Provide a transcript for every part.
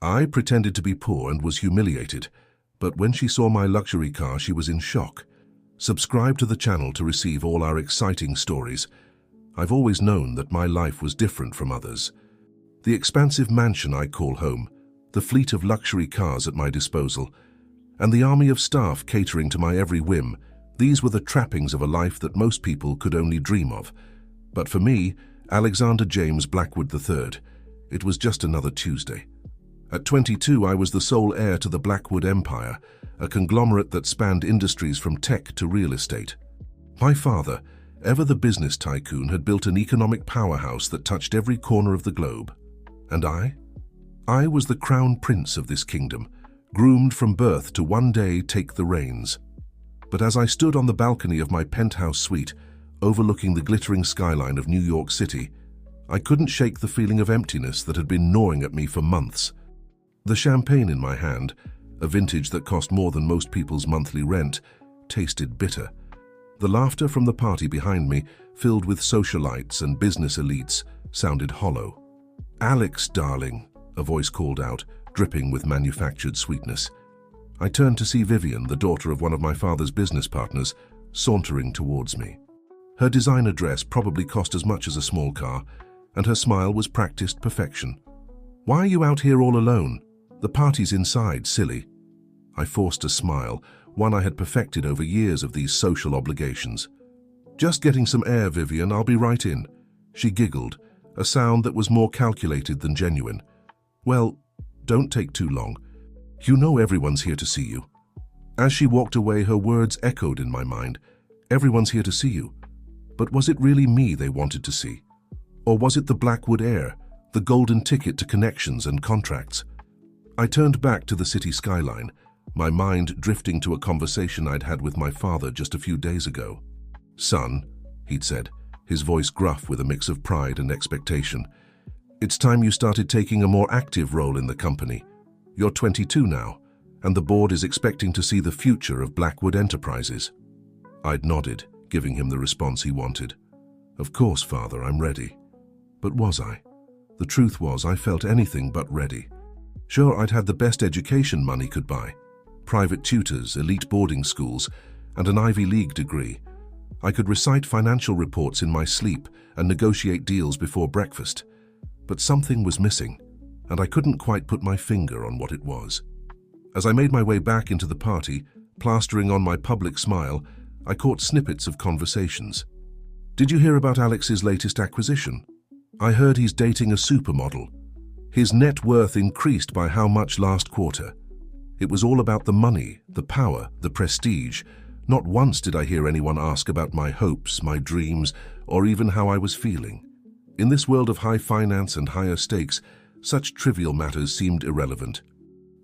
I pretended to be poor and was humiliated, but when she saw my luxury car, she was in shock. Subscribe to the channel to receive all our exciting stories. I've always known that my life was different from others. The expansive mansion I call home, the fleet of luxury cars at my disposal, and the army of staff catering to my every whim, these were the trappings of a life that most people could only dream of. But for me, Alexander James Blackwood III, it was just another Tuesday. At 22, I was the sole heir to the Blackwood Empire, a conglomerate that spanned industries from tech to real estate. My father, ever the business tycoon, had built an economic powerhouse that touched every corner of the globe. And I was the crown prince of this kingdom, groomed from birth to one day take the reins. But as I stood on the balcony of my penthouse suite, overlooking the glittering skyline of New York City, I couldn't shake the feeling of emptiness that had been gnawing at me for months. The champagne in my hand, a vintage that cost more than most people's monthly rent, tasted bitter. The laughter from the party behind me, filled with socialites and business elites, sounded hollow. "Alex, darling," a voice called out, dripping with manufactured sweetness. I turned to see Vivian, the daughter of one of my father's business partners, sauntering towards me. Her designer dress probably cost as much as a small car, and her smile was practiced perfection. "Why are you out here all alone? The party's inside, silly." I forced a smile, one I had perfected over years of these social obligations. "Just getting some air, Vivian, I'll be right in." She giggled, a sound that was more calculated than genuine. "Well, don't take too long. You know everyone's here to see you." As she walked away, her words echoed in my mind. Everyone's here to see you. But was it really me they wanted to see? Or was it the Blackwood heir, the golden ticket to connections and contracts? I turned back to the city skyline, my mind drifting to a conversation I'd had with my father just a few days ago. "Son," he'd said, his voice gruff with a mix of pride and expectation, "it's time you started taking a more active role in the company. You're 22 now, and the board is expecting to see the future of Blackwood Enterprises." I'd nodded, giving him the response he wanted. "Of course, Father, I'm ready." But was I? The truth was, I felt anything but ready. Sure, I'd had the best education money could buy. Private tutors, elite boarding schools, and an Ivy League degree. I could recite financial reports in my sleep and negotiate deals before breakfast. But something was missing, and I couldn't quite put my finger on what it was. As I made my way back into the party, plastering on my public smile, I caught snippets of conversations. "Did you hear about Alex's latest acquisition? I heard he's dating a supermodel. His net worth increased by how much last quarter? It was all about the money, the power, the prestige. Not once did I hear anyone ask about my hopes, my dreams, or even how I was feeling. In this world of high finance and higher stakes, such trivial matters seemed irrelevant.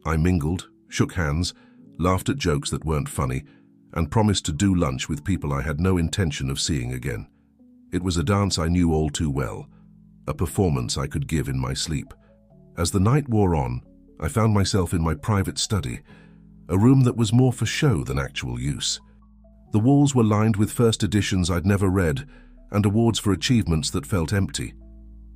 I mingled, shook hands, laughed at jokes that weren't funny, and promised to do lunch with people I had no intention of seeing again. It was a dance I knew all too well, a performance I could give in my sleep. As the night wore on, I found myself in my private study, a room that was more for show than actual use. The walls were lined with first editions I'd never read, and awards for achievements that felt empty.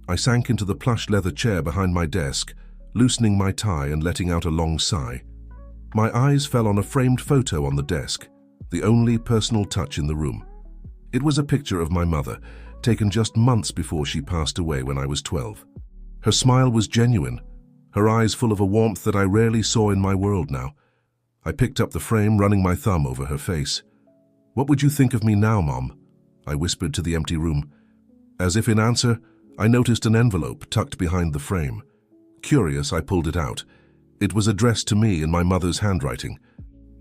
I sank into the plush leather chair behind my desk, loosening my tie and letting out a long sigh. My eyes fell on a framed photo on the desk, the only personal touch in the room. It was a picture of my mother, taken just months before she passed away when I was 12. Her smile was genuine, her eyes full of a warmth that I rarely saw in my world now. I picked up the frame, running my thumb over her face. "What would you think of me now, Mom?" I whispered to the empty room. As if in answer, I noticed an envelope tucked behind the frame. Curious, I pulled it out. It was addressed to me in my mother's handwriting.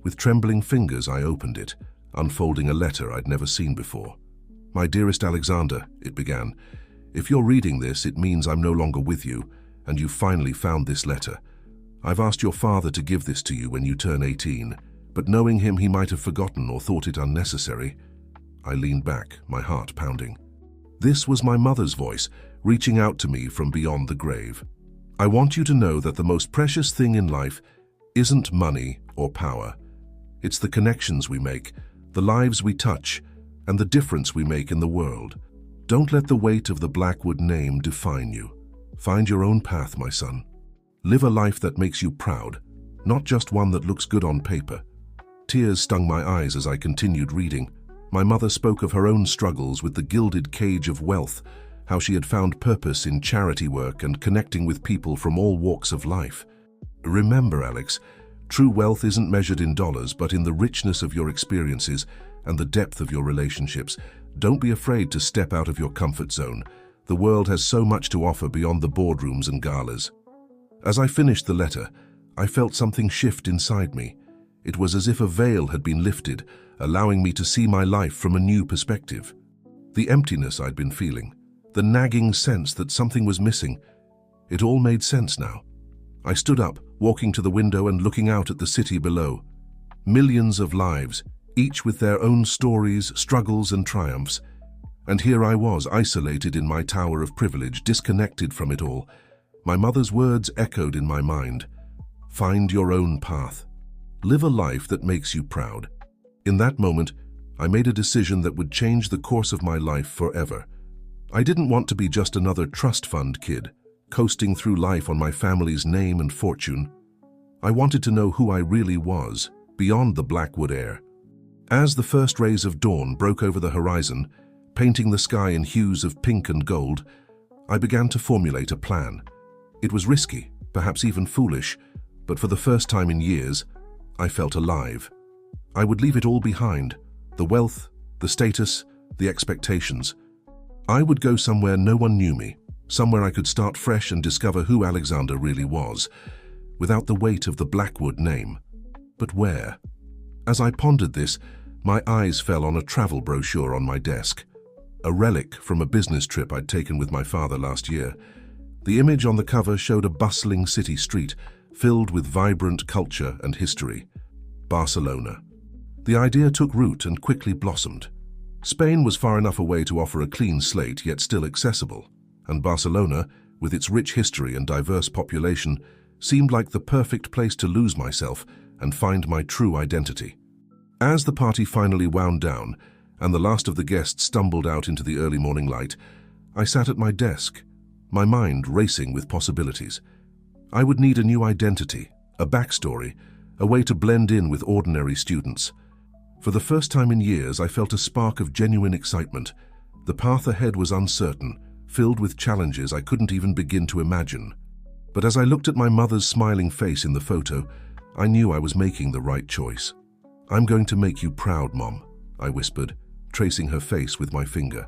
With trembling fingers, I opened it, unfolding a letter I'd never seen before. "My dearest Alexander," it began, "if you're reading this, it means I'm no longer with you, and you finally found this letter. I've asked your father to give this to you when you turn 18, but knowing him, he might have forgotten or thought it unnecessary." I leaned back, my heart pounding. This was my mother's voice, reaching out to me from beyond the grave. "I want you to know that the most precious thing in life isn't money or power. It's the connections we make, the lives we touch, and the difference we make in the world. Don't let the weight of the Blackwood name define you. Find your own path, my son." Live a life that makes you proud, not just one that looks good on paper. Tears stung my eyes as I continued reading. My mother spoke of her own struggles with the gilded cage of wealth, how she had found purpose in charity work and connecting with people from all walks of life. Remember, Alex, true wealth isn't measured in dollars, but in the richness of your experiences and the depth of your relationships. Don't be afraid to step out of your comfort zone. The world has so much to offer beyond the boardrooms and galas. As I finished the letter, I felt something shift inside me. It was as if a veil had been lifted, allowing me to see my life from a new perspective. The emptiness I'd been feeling, the nagging sense that something was missing, it all made sense now. I stood up, walking to the window and looking out at the city below. Millions of lives, each with their own stories, struggles and triumphs. And here I was, isolated in my tower of privilege, disconnected from it all. My mother's words echoed in my mind. Find your own path. Live a life that makes you proud. In that moment, I made a decision that would change the course of my life forever. I didn't want to be just another trust fund kid, coasting through life on my family's name and fortune. I wanted to know who I really was, beyond the Blackwood air. As the first rays of dawn broke over the horizon, painting the sky in hues of pink and gold, I began to formulate a plan. It was risky, perhaps even foolish, but for the first time in years, I felt alive. I would leave it all behind, the wealth, the status, the expectations. I would go somewhere no one knew me, somewhere I could start fresh and discover who Alexander really was, without the weight of the Blackwood name. But where? As I pondered this, my eyes fell on a travel brochure on my desk, a relic from a business trip I'd taken with my father last year. The image on the cover showed a bustling city street, filled with vibrant culture and history. Barcelona. The idea took root and quickly blossomed. Spain was far enough away to offer a clean slate, yet still accessible, and Barcelona, with its rich history and diverse population, seemed like the perfect place to lose myself and find my true identity. As the party finally wound down, and the last of the guests stumbled out into the early morning light, I sat at my desk, my mind racing with possibilities. I would need a new identity, a backstory, a way to blend in with ordinary students. For the first time in years, I felt a spark of genuine excitement. The path ahead was uncertain, filled with challenges I couldn't even begin to imagine. But as I looked at my mother's smiling face in the photo, I knew I was making the right choice. "I'm going to make you proud, Mom," I whispered, tracing her face with my finger.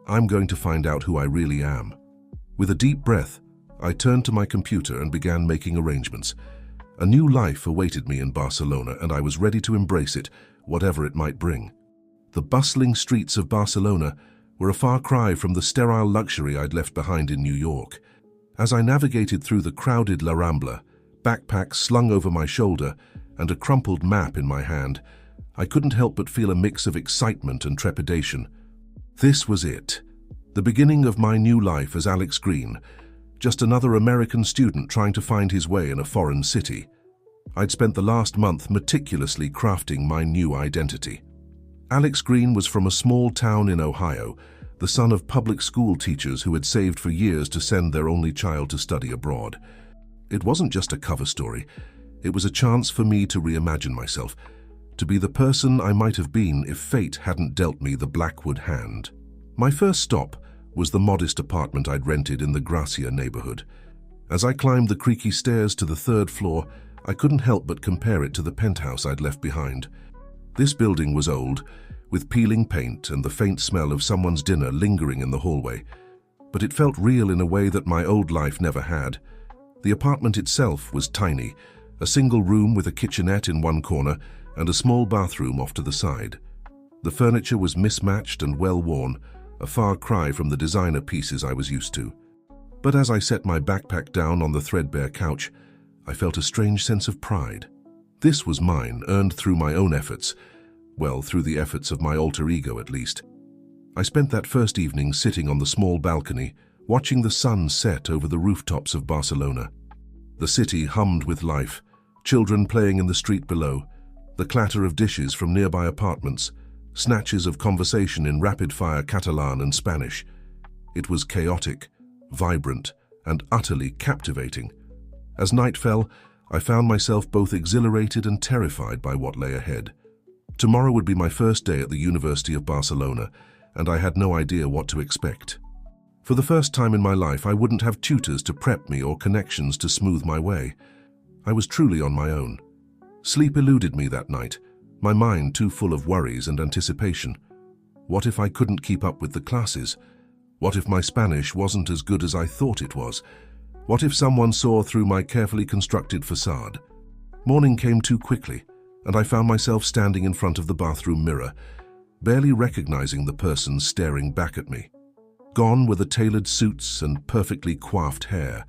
"I'm going to find out who I really am." With a deep breath, I turned to my computer and began making arrangements. A new life awaited me in Barcelona, and I was ready to embrace it, whatever it might bring. The bustling streets of Barcelona were a far cry from the sterile luxury I'd left behind in New York. As I navigated through the crowded La Rambla, backpack slung over my shoulder and a crumpled map in my hand, I couldn't help but feel a mix of excitement and trepidation. This was it, the beginning of my new life as Alex Green, just another American student trying to find his way in a foreign city. I'd spent the last month meticulously crafting my new identity. Alex Green was from a small town in Ohio, the son of public school teachers who had saved for years to send their only child to study abroad. It wasn't just a cover story. It was a chance for me to reimagine myself, to be the person I might have been if fate hadn't dealt me the Blackwood hand. My first stop was the modest apartment I'd rented in the Gracia neighborhood. As I climbed the creaky stairs to the third floor, I couldn't help but compare it to the penthouse I'd left behind. This building was old, with peeling paint and the faint smell of someone's dinner lingering in the hallway, but it felt real in a way that my old life never had. The apartment itself was tiny, a single room with a kitchenette in one corner and a small bathroom off to the side. The furniture was mismatched and well-worn, a far cry from the designer pieces I was used to. But as I set my backpack down on the threadbare couch, I felt a strange sense of pride. This was mine, earned through my own efforts. Well, through the efforts of my alter ego, at least. I spent that first evening sitting on the small balcony, watching the sun set over the rooftops of Barcelona. The city hummed with life, children playing in the street below, the clatter of dishes from nearby apartments, snatches of conversation in rapid-fire Catalan and Spanish. It was chaotic, vibrant, and utterly captivating. As night fell, I found myself both exhilarated and terrified by what lay ahead. Tomorrow would be my first day at the University of Barcelona, and I had no idea what to expect. For the first time in my life, I wouldn't have tutors to prep me or connections to smooth my way. I was truly on my own. Sleep eluded me that night, my mind too full of worries and anticipation. What if I couldn't keep up with the classes? What if my Spanish wasn't as good as I thought it was? What if someone saw through my carefully constructed facade? Morning came too quickly, and I found myself standing in front of the bathroom mirror, barely recognizing the person staring back at me. Gone were the tailored suits and perfectly coiffed hair.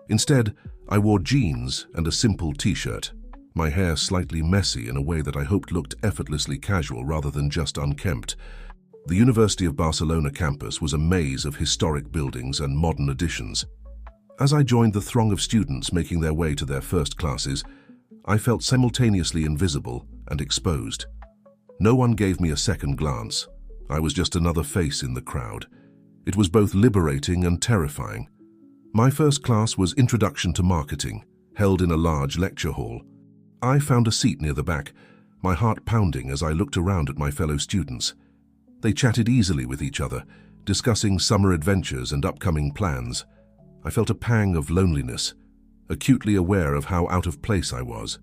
Instead, I wore jeans and a simple t-shirt, my hair slightly messy in a way that I hoped looked effortlessly casual rather than just unkempt. The University of Barcelona campus was a maze of historic buildings and modern additions. As I joined the throng of students making their way to their first classes, I felt simultaneously invisible and exposed. No one gave me a second glance. I was just another face in the crowd. It was both liberating and terrifying. My first class was Introduction to Marketing, held in a large lecture hall. I found a seat near the back, my heart pounding as I looked around at my fellow students. They chatted easily with each other, discussing summer adventures and upcoming plans. I felt a pang of loneliness, acutely aware of how out of place I was.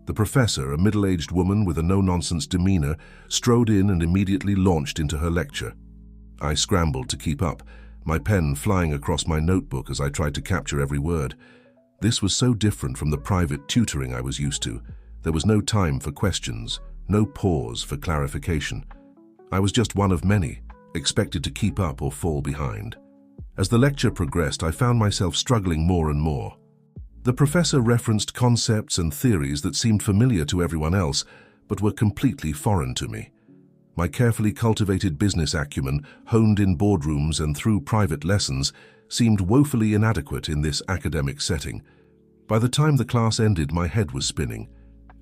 The professor, a middle-aged woman with a no-nonsense demeanor, strode in and immediately launched into her lecture. I scrambled to keep up, my pen flying across my notebook as I tried to capture every word. This was so different from the private tutoring I was used to. There was no time for questions, no pause for clarification. I was just one of many, expected to keep up or fall behind. As the lecture progressed, I found myself struggling more and more. The professor referenced concepts and theories that seemed familiar to everyone else, but were completely foreign to me. My carefully cultivated business acumen, honed in boardrooms and through private lessons, seemed woefully inadequate in this academic setting. By the time the class ended, my head was spinning.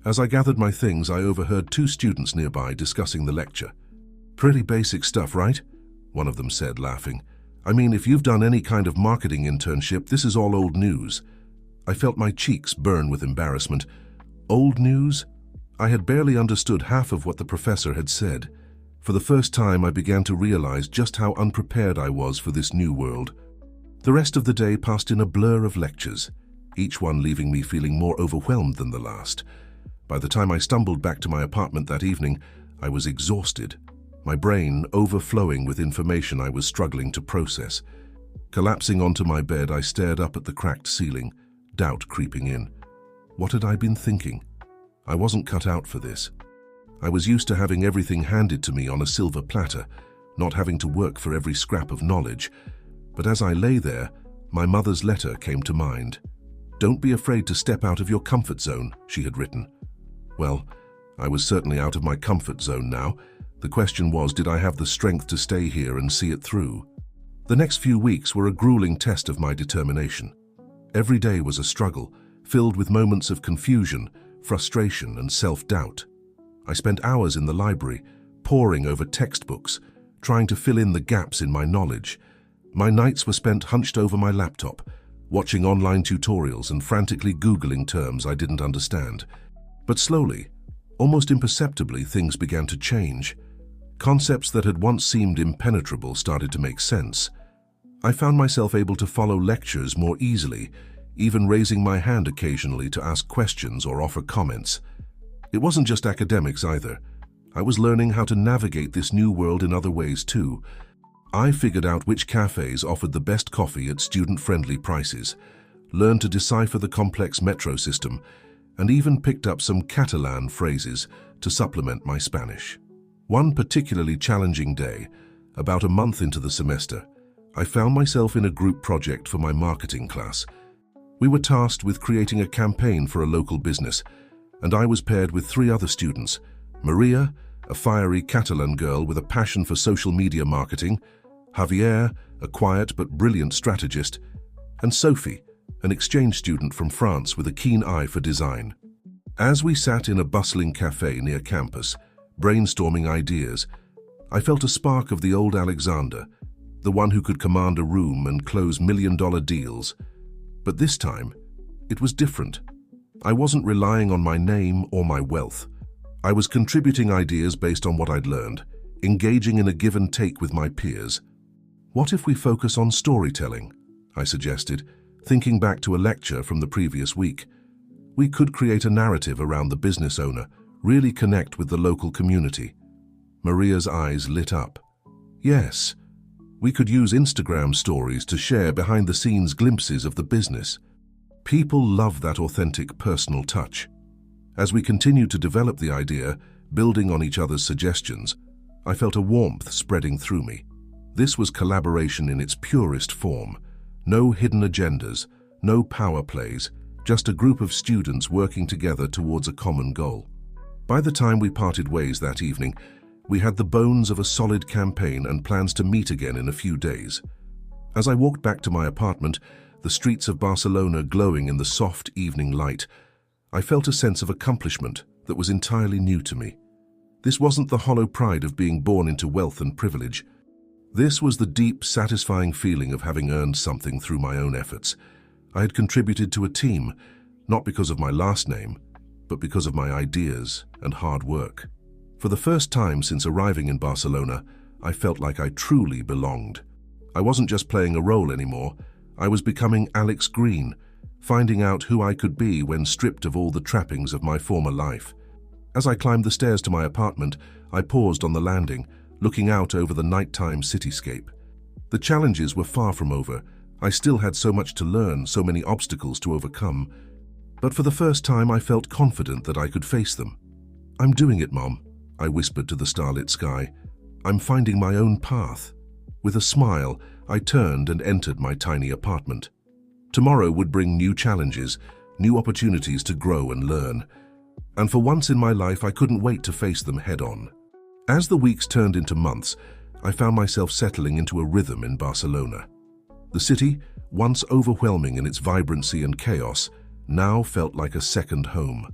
As I gathered my things, I overheard two students nearby discussing the lecture. "Pretty basic stuff, right?" one of them said, laughing. "I mean, if you've done any kind of marketing internship, this is all old news." I felt my cheeks burn with embarrassment. Old news? I had barely understood half of what the professor had said. For the first time, I began to realize just how unprepared I was for this new world. The rest of the day passed in a blur of lectures, each one leaving me feeling more overwhelmed than the last. By the time I stumbled back to my apartment that evening, I was exhausted, my brain overflowing with information I was struggling to process. Collapsing onto my bed, I stared up at the cracked ceiling, doubt creeping in. What had I been thinking? I wasn't cut out for this. I was used to having everything handed to me on a silver platter, not having to work for every scrap of knowledge. But as I lay there, my mother's letter came to mind. "Don't be afraid to step out of your comfort zone," she had written. Well, I was certainly out of my comfort zone now. The question was, did I have the strength to stay here and see it through? The next few weeks were a grueling test of my determination. Every day was a struggle, filled with moments of confusion, frustration, and self-doubt. I spent hours in the library, poring over textbooks, trying to fill in the gaps in my knowledge. My nights were spent hunched over my laptop, watching online tutorials and frantically Googling terms I didn't understand. But slowly, almost imperceptibly, things began to change. Concepts that had once seemed impenetrable started to make sense. I found myself able to follow lectures more easily, even raising my hand occasionally to ask questions or offer comments. It wasn't just academics either. I was learning how to navigate this new world in other ways too. I figured out which cafes offered the best coffee at student-friendly prices, learned to decipher the complex metro system, and even picked up some Catalan phrases to supplement my Spanish. One particularly challenging day, about a month into the semester, I found myself in a group project for my marketing class. We were tasked with creating a campaign for a local business, and I was paired with three other students: Maria, a fiery Catalan girl with a passion for social media marketing; Javier, a quiet but brilliant strategist; and Sophie, an exchange student from France with a keen eye for design. As we sat in a bustling cafe near campus, brainstorming ideas, I felt a spark of the old Alexander, the one who could command a room and close million-dollar deals. But this time, It was different. I wasn't relying on my name or my wealth. I was contributing ideas based on what I'd learned, engaging in a give and take with my peers. What if we focus on storytelling? I suggested, thinking back to a lecture from the previous week. We could create a narrative around the business owner, really connect with the local community. Maria's eyes lit up. Yes, we could use Instagram stories to share behind-the-scenes glimpses of the business. People love that authentic personal touch. As we continued to develop the idea, building on each other's suggestions, I felt a warmth spreading through me. This was collaboration in its purest form. No hidden agendas, no power plays, just a group of students working together towards a common goal. By the time we parted ways that evening, we had the bones of a solid campaign and plans to meet again in a few days. As I walked back to my apartment, the streets of Barcelona glowing in the soft evening light, I felt a sense of accomplishment that was entirely new to me. This wasn't the hollow pride of being born into wealth and privilege. This was the deep, satisfying feeling of having earned something through my own efforts. I had contributed to a team, not because of my last name, but because of my ideas and hard work. For the first time since arriving in Barcelona, I felt like I truly belonged. I wasn't just playing a role anymore. I was becoming Alex Green, finding out who I could be when stripped of all the trappings of my former life. As I climbed the stairs to my apartment, I paused on the landing, looking out over the nighttime cityscape. The challenges were far from over. I still had so much to learn, so many obstacles to overcome. But for the first time, I felt confident that I could face them. "I'm doing it, Mom," I whispered to the starlit sky. "I'm finding my own path." With a smile, I turned and entered my tiny apartment. Tomorrow would bring new challenges, new opportunities to grow and learn. And for once in my life, I couldn't wait to face them head-on. As the weeks turned into months, I found myself settling into a rhythm in Barcelona. The city, once overwhelming in its vibrancy and chaos, now felt like a second home.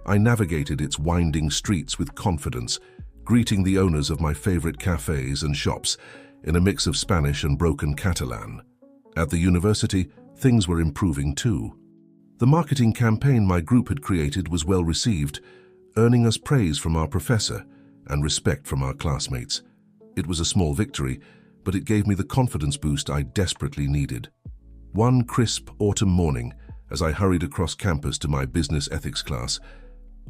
I navigated its winding streets with confidence, greeting the owners of my favorite cafes and shops in a mix of Spanish and broken Catalan. At the university, things were improving too. The marketing campaign my group had created was well received, earning us praise from our professor and respect from our classmates. It was a small victory, but it gave me the confidence boost I desperately needed. One crisp autumn morning, as I hurried across campus to my business ethics class,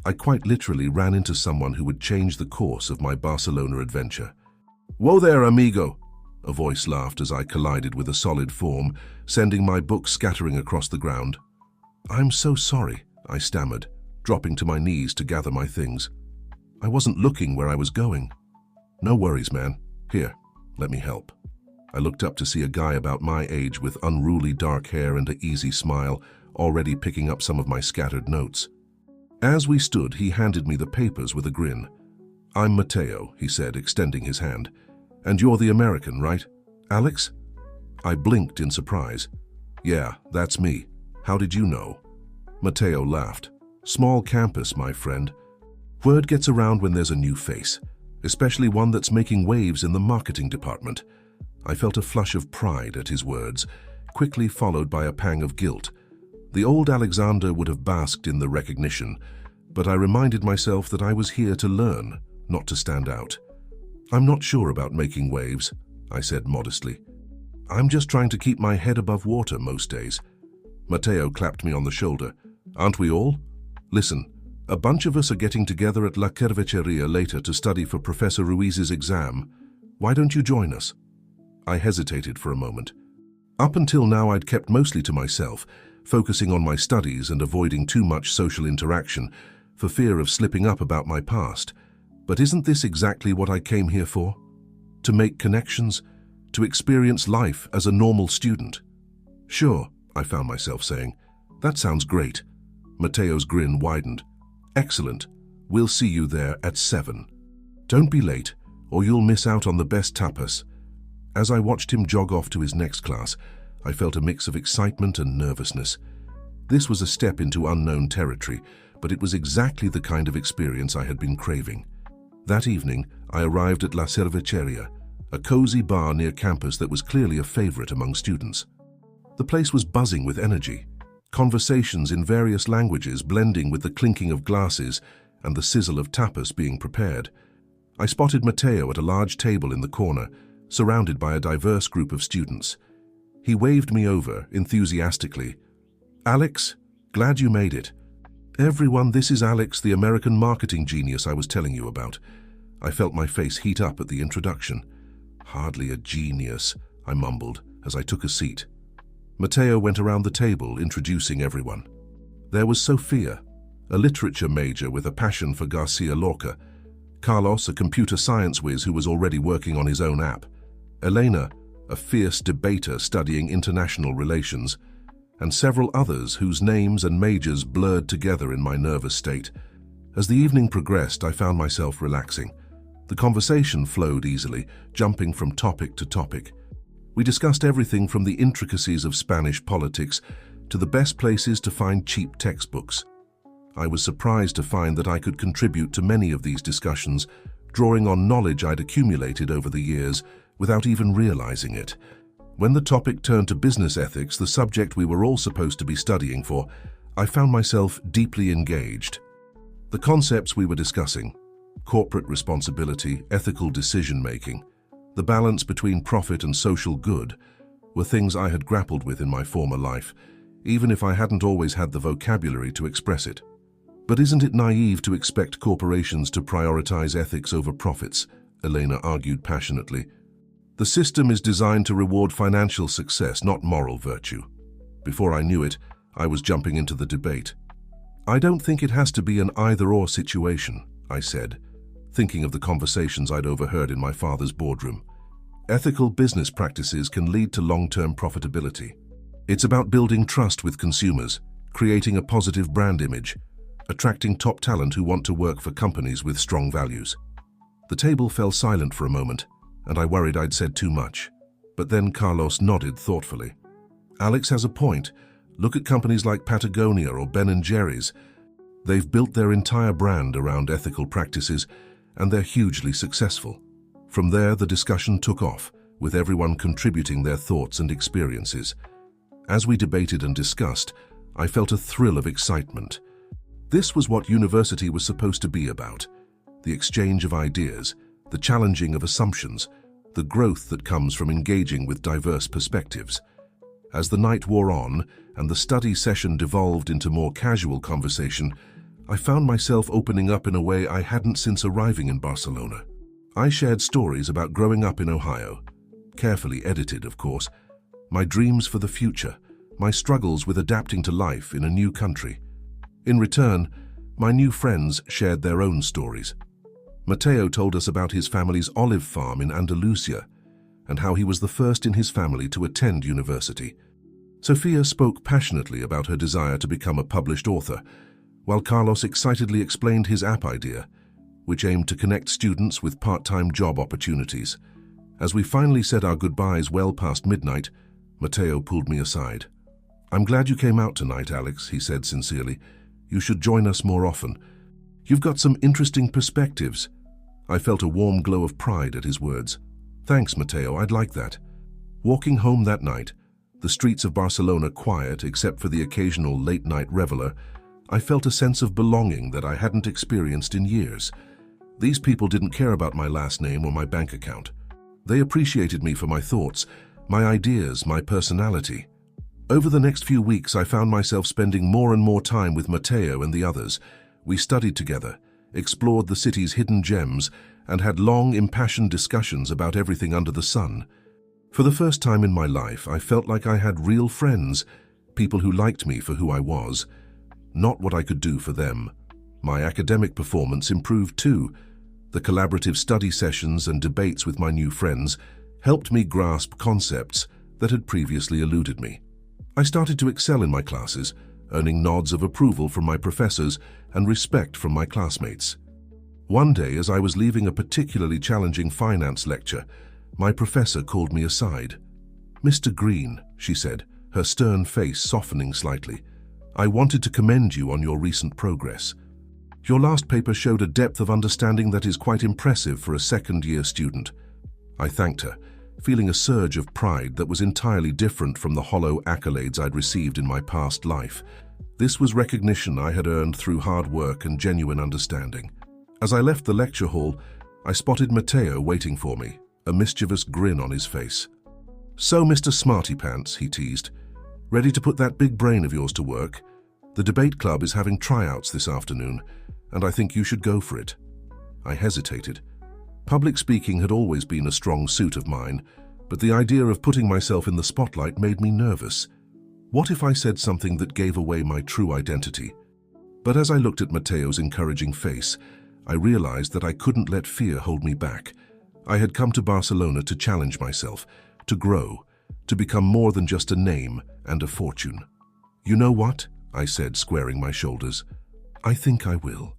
I quite literally ran into someone who would change the course of my Barcelona adventure. "Whoa there, amigo!" A voice laughed as I collided with a solid form, sending my book scattering across the ground. "I'm so sorry," I stammered, dropping to my knees to gather my things. "I wasn't looking where I was going." "No worries, man. Here, let me help." I looked up to see a guy about my age with unruly dark hair and an easy smile, already picking up some of my scattered notes. As we stood, he handed me the papers with a grin. "I'm Mateo," he said, extending his hand. "And you're the American, right? Alex?" I blinked in surprise. "Yeah, that's me. How did you know?" Mateo laughed. "Small campus, my friend. Word gets around when there's a new face, especially one that's making waves in the marketing department." I felt a flush of pride at his words, quickly followed by a pang of guilt. The old Alexander would have basked in the recognition, but I reminded myself that I was here to learn, not to stand out. "I'm not sure about making waves," I said modestly. "I'm just trying to keep my head above water most days." Mateo clapped me on the shoulder. "Aren't we all? Listen, a bunch of us are getting together at La Cerveceria later to study for Professor Ruiz's exam. Why don't you join us?" I hesitated for a moment. Up until now, I'd kept mostly to myself, focusing on my studies and avoiding too much social interaction for fear of slipping up about my past. But isn't this exactly what I came here for? To make connections, to experience life as a normal student? "Sure," I found myself saying. "That sounds great." Mateo's grin widened. "Excellent. We'll see you there at 7. Don't be late, or you'll miss out on the best tapas." As I watched him jog off to his next class, I felt a mix of excitement and nervousness. This was a step into unknown territory, but it was exactly the kind of experience I had been craving. That evening, I arrived at La Cerveceria, a cozy bar near campus that was clearly a favorite among students. The place was buzzing with energy. conversations in various languages blending with the clinking of glasses and the sizzle of tapas being prepared. I spotted Matteo at a large table in the corner, surrounded by a diverse group of students. He waved me over enthusiastically. "Alex, glad you made it. Everyone, this is Alex, the American marketing genius I was telling you about." I felt my face heat up at the introduction. "Hardly a genius," I mumbled as I took a seat. Matteo went around the table, introducing everyone. There was Sophia, a literature major with a passion for Garcia Lorca; Carlos, a computer science whiz who was already working on his own app; Elena, a fierce debater studying international relations; and several others whose names and majors blurred together in my nervous state. As the evening progressed, I found myself relaxing. The conversation flowed easily, jumping from topic to topic. We discussed everything from the intricacies of Spanish politics to the best places to find cheap textbooks. I was surprised to find that I could contribute to many of these discussions, drawing on knowledge I'd accumulated over the years without even realizing it. When the topic turned to business ethics, the subject we were all supposed to be studying for, I found myself deeply engaged. The concepts we were discussing, corporate responsibility, ethical decision-making, the balance between profit and social good, were things I had grappled with in my former life, even if I hadn't always had the vocabulary to express it. "But isn't it naive to expect corporations to prioritize ethics over profits?" Elena argued passionately. "The system is designed to reward financial success, not moral virtue." Before I knew it, I was jumping into the debate. "I don't think it has to be an either-or situation," I said, thinking of the conversations I'd overheard in my father's boardroom. "Ethical business practices can lead to long-term profitability. It's about building trust with consumers, creating a positive brand image, attracting top talent who want to work for companies with strong values." The table fell silent for a moment, and I worried I'd said too much. But then Carlos nodded thoughtfully. "Alex has a point. Look at companies like Patagonia or Ben & Jerry's. They've built their entire brand around ethical practices, and they're hugely successful." From there, the discussion took off, with everyone contributing their thoughts and experiences. As we debated and discussed, I felt a thrill of excitement. This was what university was supposed to be about: the exchange of ideas, the challenging of assumptions, the growth that comes from engaging with diverse perspectives. As the night wore on and the study session devolved into more casual conversation, I found myself opening up in a way I hadn't since arriving in Barcelona. I shared stories about growing up in Ohio, carefully edited, of course, my dreams for the future, my struggles with adapting to life in a new country. In return, my new friends shared their own stories. Matteo told us about his family's olive farm in Andalusia and how he was the first in his family to attend university. Sophia spoke passionately about her desire to become a published author, while Carlos excitedly explained his app idea, which aimed to connect students with part-time job opportunities. As we finally said our goodbyes well past midnight, Matteo pulled me aside. "I'm glad you came out tonight, Alex," he said sincerely. "You should join us more often. You've got some interesting perspectives." I felt a warm glow of pride at his words. "Thanks, Matteo, I'd like that." Walking home that night, the streets of Barcelona quiet except for the occasional late-night reveler, I felt a sense of belonging that I hadn't experienced in years. These people didn't care about my last name or my bank account. They appreciated me for my thoughts, my ideas, my personality. Over the next few weeks, I found myself spending more and more time with Matteo and the others. We studied together, explored the city's hidden gems, and had long, impassioned discussions about everything under the sun. For the first time in my life, I felt like I had real friends, people who liked me for who I was, not what I could do for them. My academic performance improved too. The collaborative study sessions and debates with my new friends helped me grasp concepts that had previously eluded me. I started to excel in my classes, earning nods of approval from my professors and respect from my classmates. One day, as I was leaving a particularly challenging finance lecture, my professor called me aside. "Mr. Green," she said, her stern face softening slightly, "I wanted to commend you on your recent progress. Your last paper showed a depth of understanding that is quite impressive for a second-year student." I thanked her, feeling a surge of pride that was entirely different from the hollow accolades I'd received in my past life. This was recognition I had earned through hard work and genuine understanding. As I left the lecture hall, I spotted Matteo waiting for me, a mischievous grin on his face. "So, Mr. Smarty Pants," he teased, "ready to put that big brain of yours to work? The debate club is having tryouts this afternoon, and I think you should go for it." I hesitated. Public speaking had always been a strong suit of mine, but the idea of putting myself in the spotlight made me nervous. What if I said something that gave away my true identity? But as I looked at Matteo's encouraging face, I realized that I couldn't let fear hold me back. I had come to Barcelona to challenge myself, to grow, to become more than just a name and a fortune. "You know what?" I said, squaring my shoulders. "I think I will."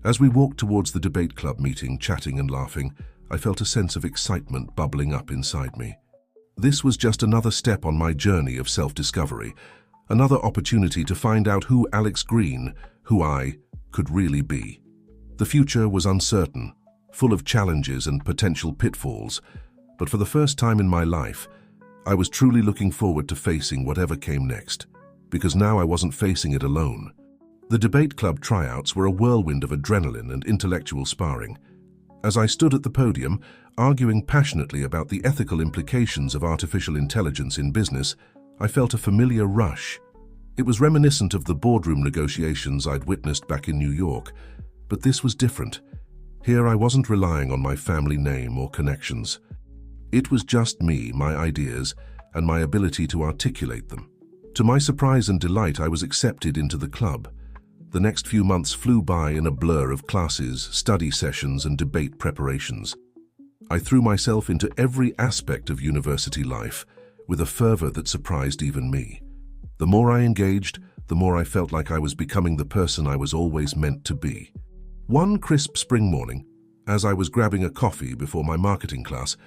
As we walked towards the debate club meeting, chatting and laughing, I felt a sense of excitement bubbling up inside me. This was just another step on my journey of self-discovery, another opportunity to find out who Alex Green, who I, could really be. The future was uncertain, full of challenges and potential pitfalls, but for the first time in my life, I was truly looking forward to facing whatever came next, because now I wasn't facing it alone. The debate club tryouts were a whirlwind of adrenaline and intellectual sparring. As I stood at the podium, arguing passionately about the ethical implications of artificial intelligence in business, I felt a familiar rush. It was reminiscent of the boardroom negotiations I'd witnessed back in New York, but this was different. Here I wasn't relying on my family name or connections. It was just me, my ideas, and my ability to articulate them. To my surprise and delight, I was accepted into the club. The next few months flew by in a blur of classes, study sessions, and debate preparations. I threw myself into every aspect of university life with a fervor that surprised even me. The more I engaged, the more I felt like I was becoming the person I was always meant to be. One crisp spring morning, as I was grabbing a coffee before my marketing class,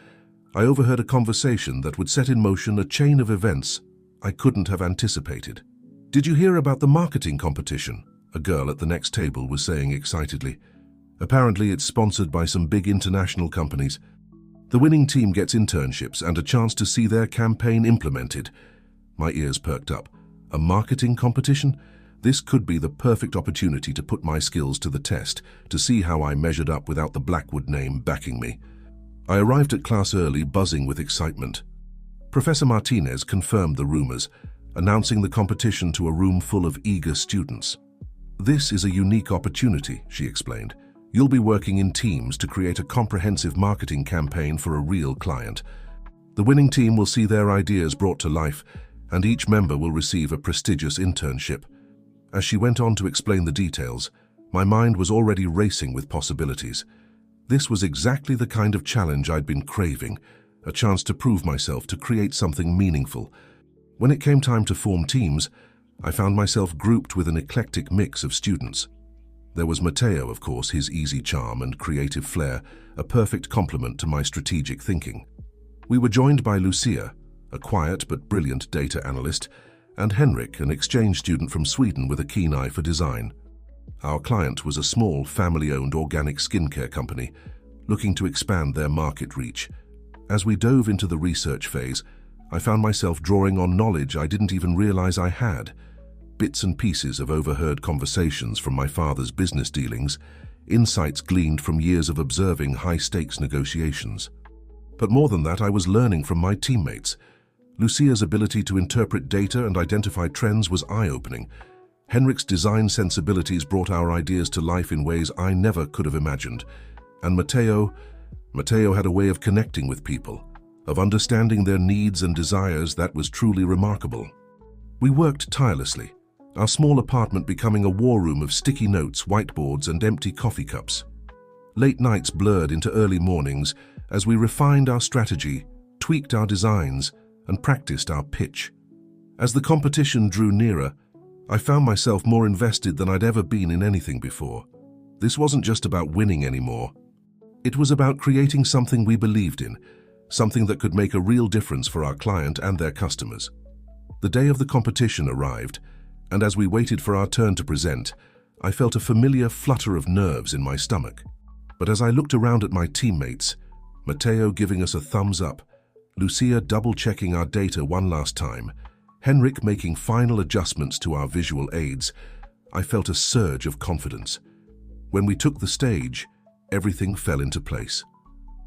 I overheard a conversation that would set in motion a chain of events I couldn't have anticipated. "Did you hear about the marketing competition?" a girl at the next table was saying excitedly. "Apparently it's sponsored by some big international companies. The winning team gets internships and a chance to see their campaign implemented." My ears perked up. A marketing competition? This could be the perfect opportunity to put my skills to the test, to see how I measured up without the Blackwood name backing me. I arrived at class early, buzzing with excitement. Professor Martinez confirmed the rumors, announcing the competition to a room full of eager students. "This is a unique opportunity," she explained. "You'll be working in teams to create a comprehensive marketing campaign for a real client. The winning team will see their ideas brought to life, and each member will receive a prestigious internship." As she went on to explain the details, my mind was already racing with possibilities. This was exactly the kind of challenge I'd been craving, a chance to prove myself, to create something meaningful. When it came time to form teams, I found myself grouped with an eclectic mix of students. There was Matteo, of course, his easy charm and creative flair, a perfect complement to my strategic thinking. We were joined by Lucia, a quiet but brilliant data analyst, and Henrik, an exchange student from Sweden with a keen eye for design. Our client was a small, family-owned organic skincare company, looking to expand their market reach. As we dove into the research phase, I found myself drawing on knowledge I didn't even realize I had. Bits and pieces of overheard conversations from my father's business dealings, insights gleaned from years of observing high-stakes negotiations. But more than that, I was learning from my teammates. Lucia's ability to interpret data and identify trends was eye-opening. Henrik's design sensibilities brought our ideas to life in ways I never could have imagined. And Matteo had a way of connecting with people, of understanding their needs and desires that was truly remarkable. We worked tirelessly, our small apartment becoming a war room of sticky notes, whiteboards, and empty coffee cups. Late nights blurred into early mornings as we refined our strategy, tweaked our designs, and practiced our pitch. As the competition drew nearer, I found myself more invested than I'd ever been in anything before. This wasn't just about winning anymore. It was about creating something we believed in, something that could make a real difference for our client and their customers. The day of the competition arrived, and as we waited for our turn to present, I felt a familiar flutter of nerves in my stomach. But as I looked around at my teammates, Matteo giving us a thumbs up, Lucia double-checking our data one last time, Henrik making final adjustments to our visual aids, I felt a surge of confidence. When we took the stage, everything fell into place.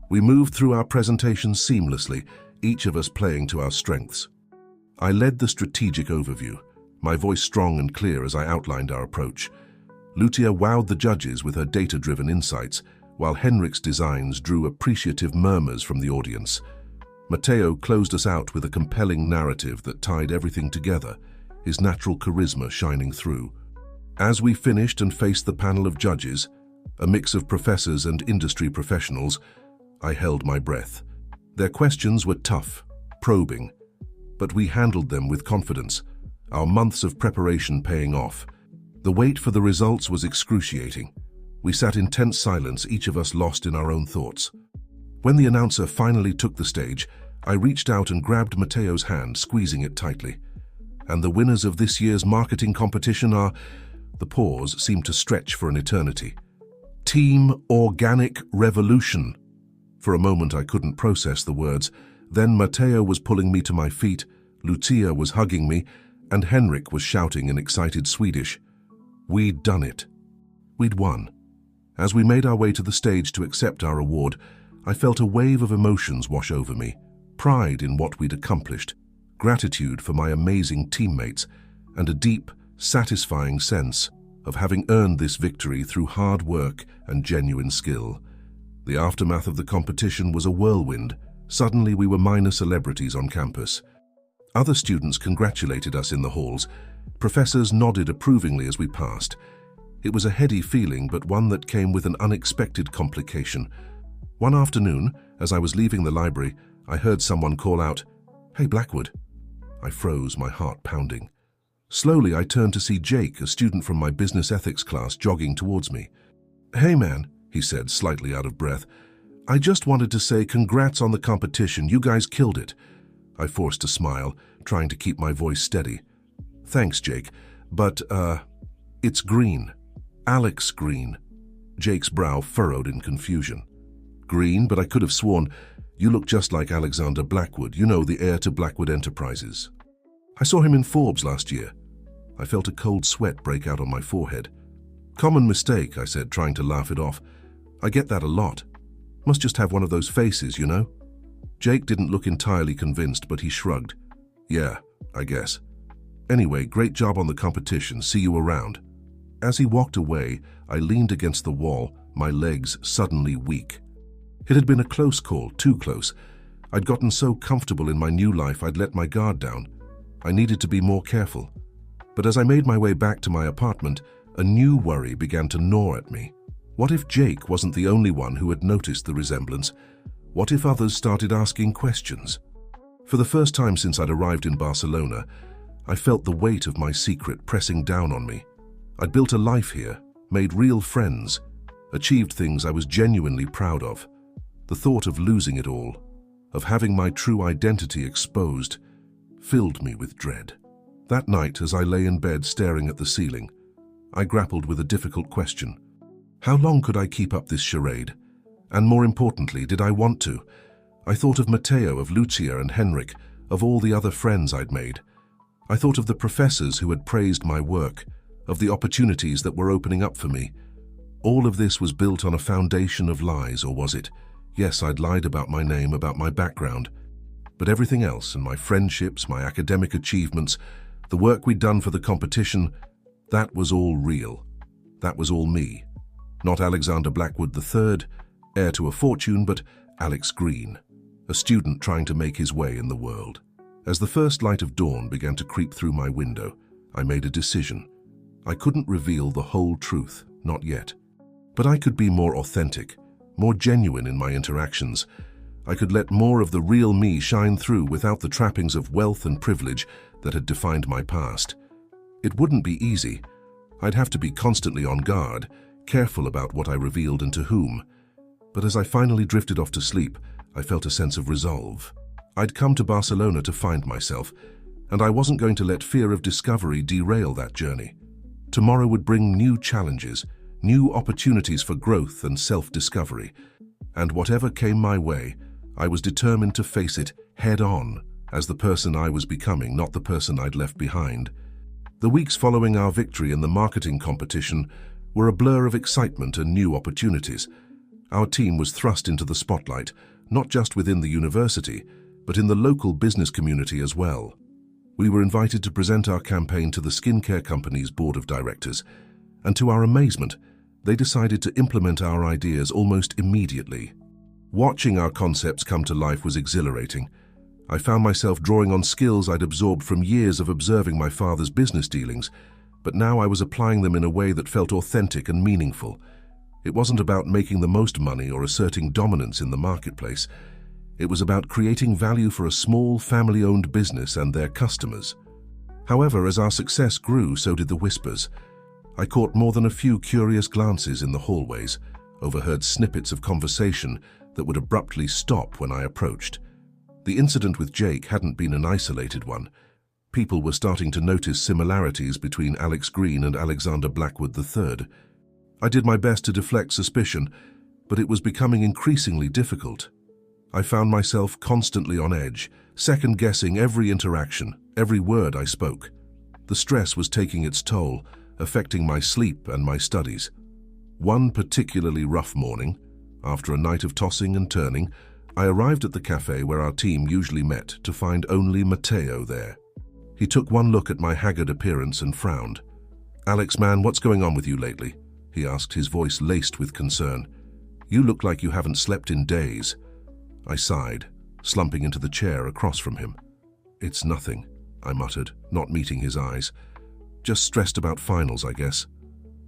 We moved through our presentation seamlessly, each of us playing to our strengths. I led the strategic overview, my voice strong and clear as I outlined our approach. Lucia wowed the judges with her data-driven insights, while Henrik's designs drew appreciative murmurs from the audience. Matteo closed us out with a compelling narrative that tied everything together, his natural charisma shining through. As we finished and faced the panel of judges, a mix of professors and industry professionals, I held my breath. Their questions were tough, probing, but we handled them with confidence, our months of preparation paying off. The wait for the results was excruciating. We sat in tense silence, each of us lost in our own thoughts. When the announcer finally took the stage, I reached out and grabbed Matteo's hand, squeezing it tightly. And the winners of this year's marketing competition are... The pause seemed to stretch for an eternity. Team Organic Revolution. For a moment I couldn't process the words. Then Matteo was pulling me to my feet, Lucia was hugging me, and Henrik was shouting in excited Swedish. We'd done it. We'd won. As we made our way to the stage to accept our award, I felt a wave of emotions wash over me. Pride in what we'd accomplished, gratitude for my amazing teammates, and a deep, satisfying sense of having earned this victory through hard work and genuine skill. The aftermath of the competition was a whirlwind. Suddenly we were minor celebrities on campus. Other students congratulated us in the halls. Professors nodded approvingly as we passed. It was a heady feeling, but one that came with an unexpected complication. One afternoon, as I was leaving the library, I heard someone call out, "Hey, Blackwood." I froze, my heart pounding. Slowly, I turned to see Jake, a student from my business ethics class, jogging towards me. "Hey, man," he said, slightly out of breath. "I just wanted to say congrats on the competition. You guys killed it." I forced a smile, trying to keep my voice steady. "Thanks, Jake, but, it's Green. Alex Green." Jake's brow furrowed in confusion. "Green, but I could have sworn you look just like Alexander Blackwood, you know, the heir to Blackwood Enterprises. I saw him in Forbes last year." I felt a cold sweat break out on my forehead. "Common mistake," I said, trying to laugh it off. "I get that a lot. Must just have one of those faces, you know?" Jake didn't look entirely convinced, but he shrugged. "Yeah, I guess. Anyway, great job on the competition. See you around." As he walked away, I leaned against the wall, my legs suddenly weak. It had been a close call, too close. I'd gotten so comfortable in my new life I'd let my guard down. I needed to be more careful. But as I made my way back to my apartment, a new worry began to gnaw at me. What if Jake wasn't the only one who had noticed the resemblance? What if others started asking questions? For the first time since I'd arrived in Barcelona, I felt the weight of my secret pressing down on me. I'd built a life here, made real friends, achieved things I was genuinely proud of. The thought of losing it all, of having my true identity exposed, filled me with dread. That night, as I lay in bed staring at the ceiling, I grappled with a difficult question. How long could I keep up this charade? And more importantly, did I want to? I thought of Matteo, of Lucia and Henrik, of all the other friends I'd made. I thought of the professors who had praised my work, of the opportunities that were opening up for me. All of this was built on a foundation of lies, or was it? Yes, I'd lied about my name, about my background. But everything else, and my friendships, my academic achievements, the work we'd done for the competition, that was all real. That was all me. Not Alexander Blackwood III, heir to a fortune, but Alex Green, a student trying to make his way in the world. As the first light of dawn began to creep through my window, I made a decision. I couldn't reveal the whole truth, not yet. But I could be more authentic, more genuine in my interactions. I could let more of the real me shine through without the trappings of wealth and privilege that had defined my past. It wouldn't be easy. I'd have to be constantly on guard, careful about what I revealed and to whom. But as I finally drifted off to sleep, I felt a sense of resolve. I'd come to Barcelona to find myself, and I wasn't going to let fear of discovery derail that journey. Tomorrow would bring new challenges, new opportunities for growth and self-discovery. And whatever came my way, I was determined to face it head-on, as the person I was becoming, not the person I'd left behind. The weeks following our victory in the marketing competition were a blur of excitement and new opportunities. Our team was thrust into the spotlight, not just within the university, but in the local business community as well. We were invited to present our campaign to the skincare company's board of directors, and to our amazement, they decided to implement our ideas almost immediately. Watching our concepts come to life was exhilarating. I found myself drawing on skills I'd absorbed from years of observing my father's business dealings, but now I was applying them in a way that felt authentic and meaningful. It wasn't about making the most money or asserting dominance in the marketplace. It was about creating value for a small, family-owned business and their customers. However, as our success grew, so did the whispers. I caught more than a few curious glances in the hallways, overheard snippets of conversation that would abruptly stop when I approached. The incident with Jake hadn't been an isolated one. People were starting to notice similarities between Alex Green and Alexander Blackwood III. I did my best to deflect suspicion, but it was becoming increasingly difficult. I found myself constantly on edge, second-guessing every interaction, every word I spoke. The stress was taking its toll, affecting my sleep and my studies. One particularly rough morning, after a night of tossing and turning, I arrived at the cafe where our team usually met to find only Matteo there. He took one look at my haggard appearance and frowned. "Alex, man, what's going on with you lately?" he asked, his voice laced with concern. "You look like you haven't slept in days." I sighed, slumping into the chair across from him. "It's nothing," I muttered, not meeting his eyes. "Just stressed about finals, I guess."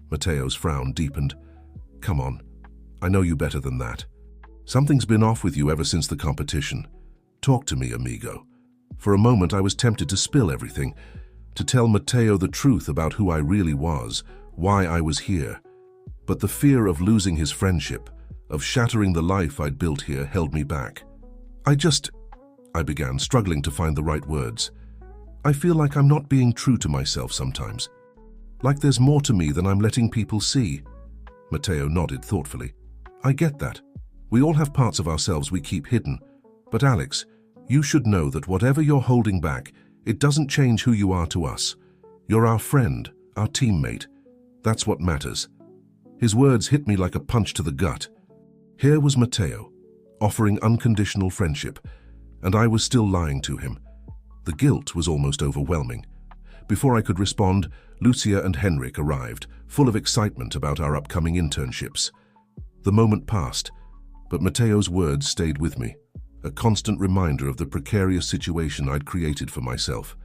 Matteo's frown deepened. "Come on, I know you better than that. Something's been off with you ever since the competition. Talk to me, amigo." For a moment I was tempted to spill everything, to tell Matteo the truth about who I really was, why I was here. But the fear of losing his friendship, of shattering the life I'd built here, held me back. I began, struggling to find the right words. "I feel like I'm not being true to myself sometimes. Like there's more to me than I'm letting people see." Matteo nodded thoughtfully. "I get that. We all have parts of ourselves we keep hidden. But Alex, you should know that whatever you're holding back, it doesn't change who you are to us. You're our friend, our teammate. That's what matters." His words hit me like a punch to the gut. Here was Matteo, offering unconditional friendship, and I was still lying to him. The guilt was almost overwhelming. Before I could respond, Lucia and Henrik arrived, full of excitement about our upcoming internships. The moment passed, but Matteo's words stayed with me, a constant reminder of the precarious situation I'd created for myself.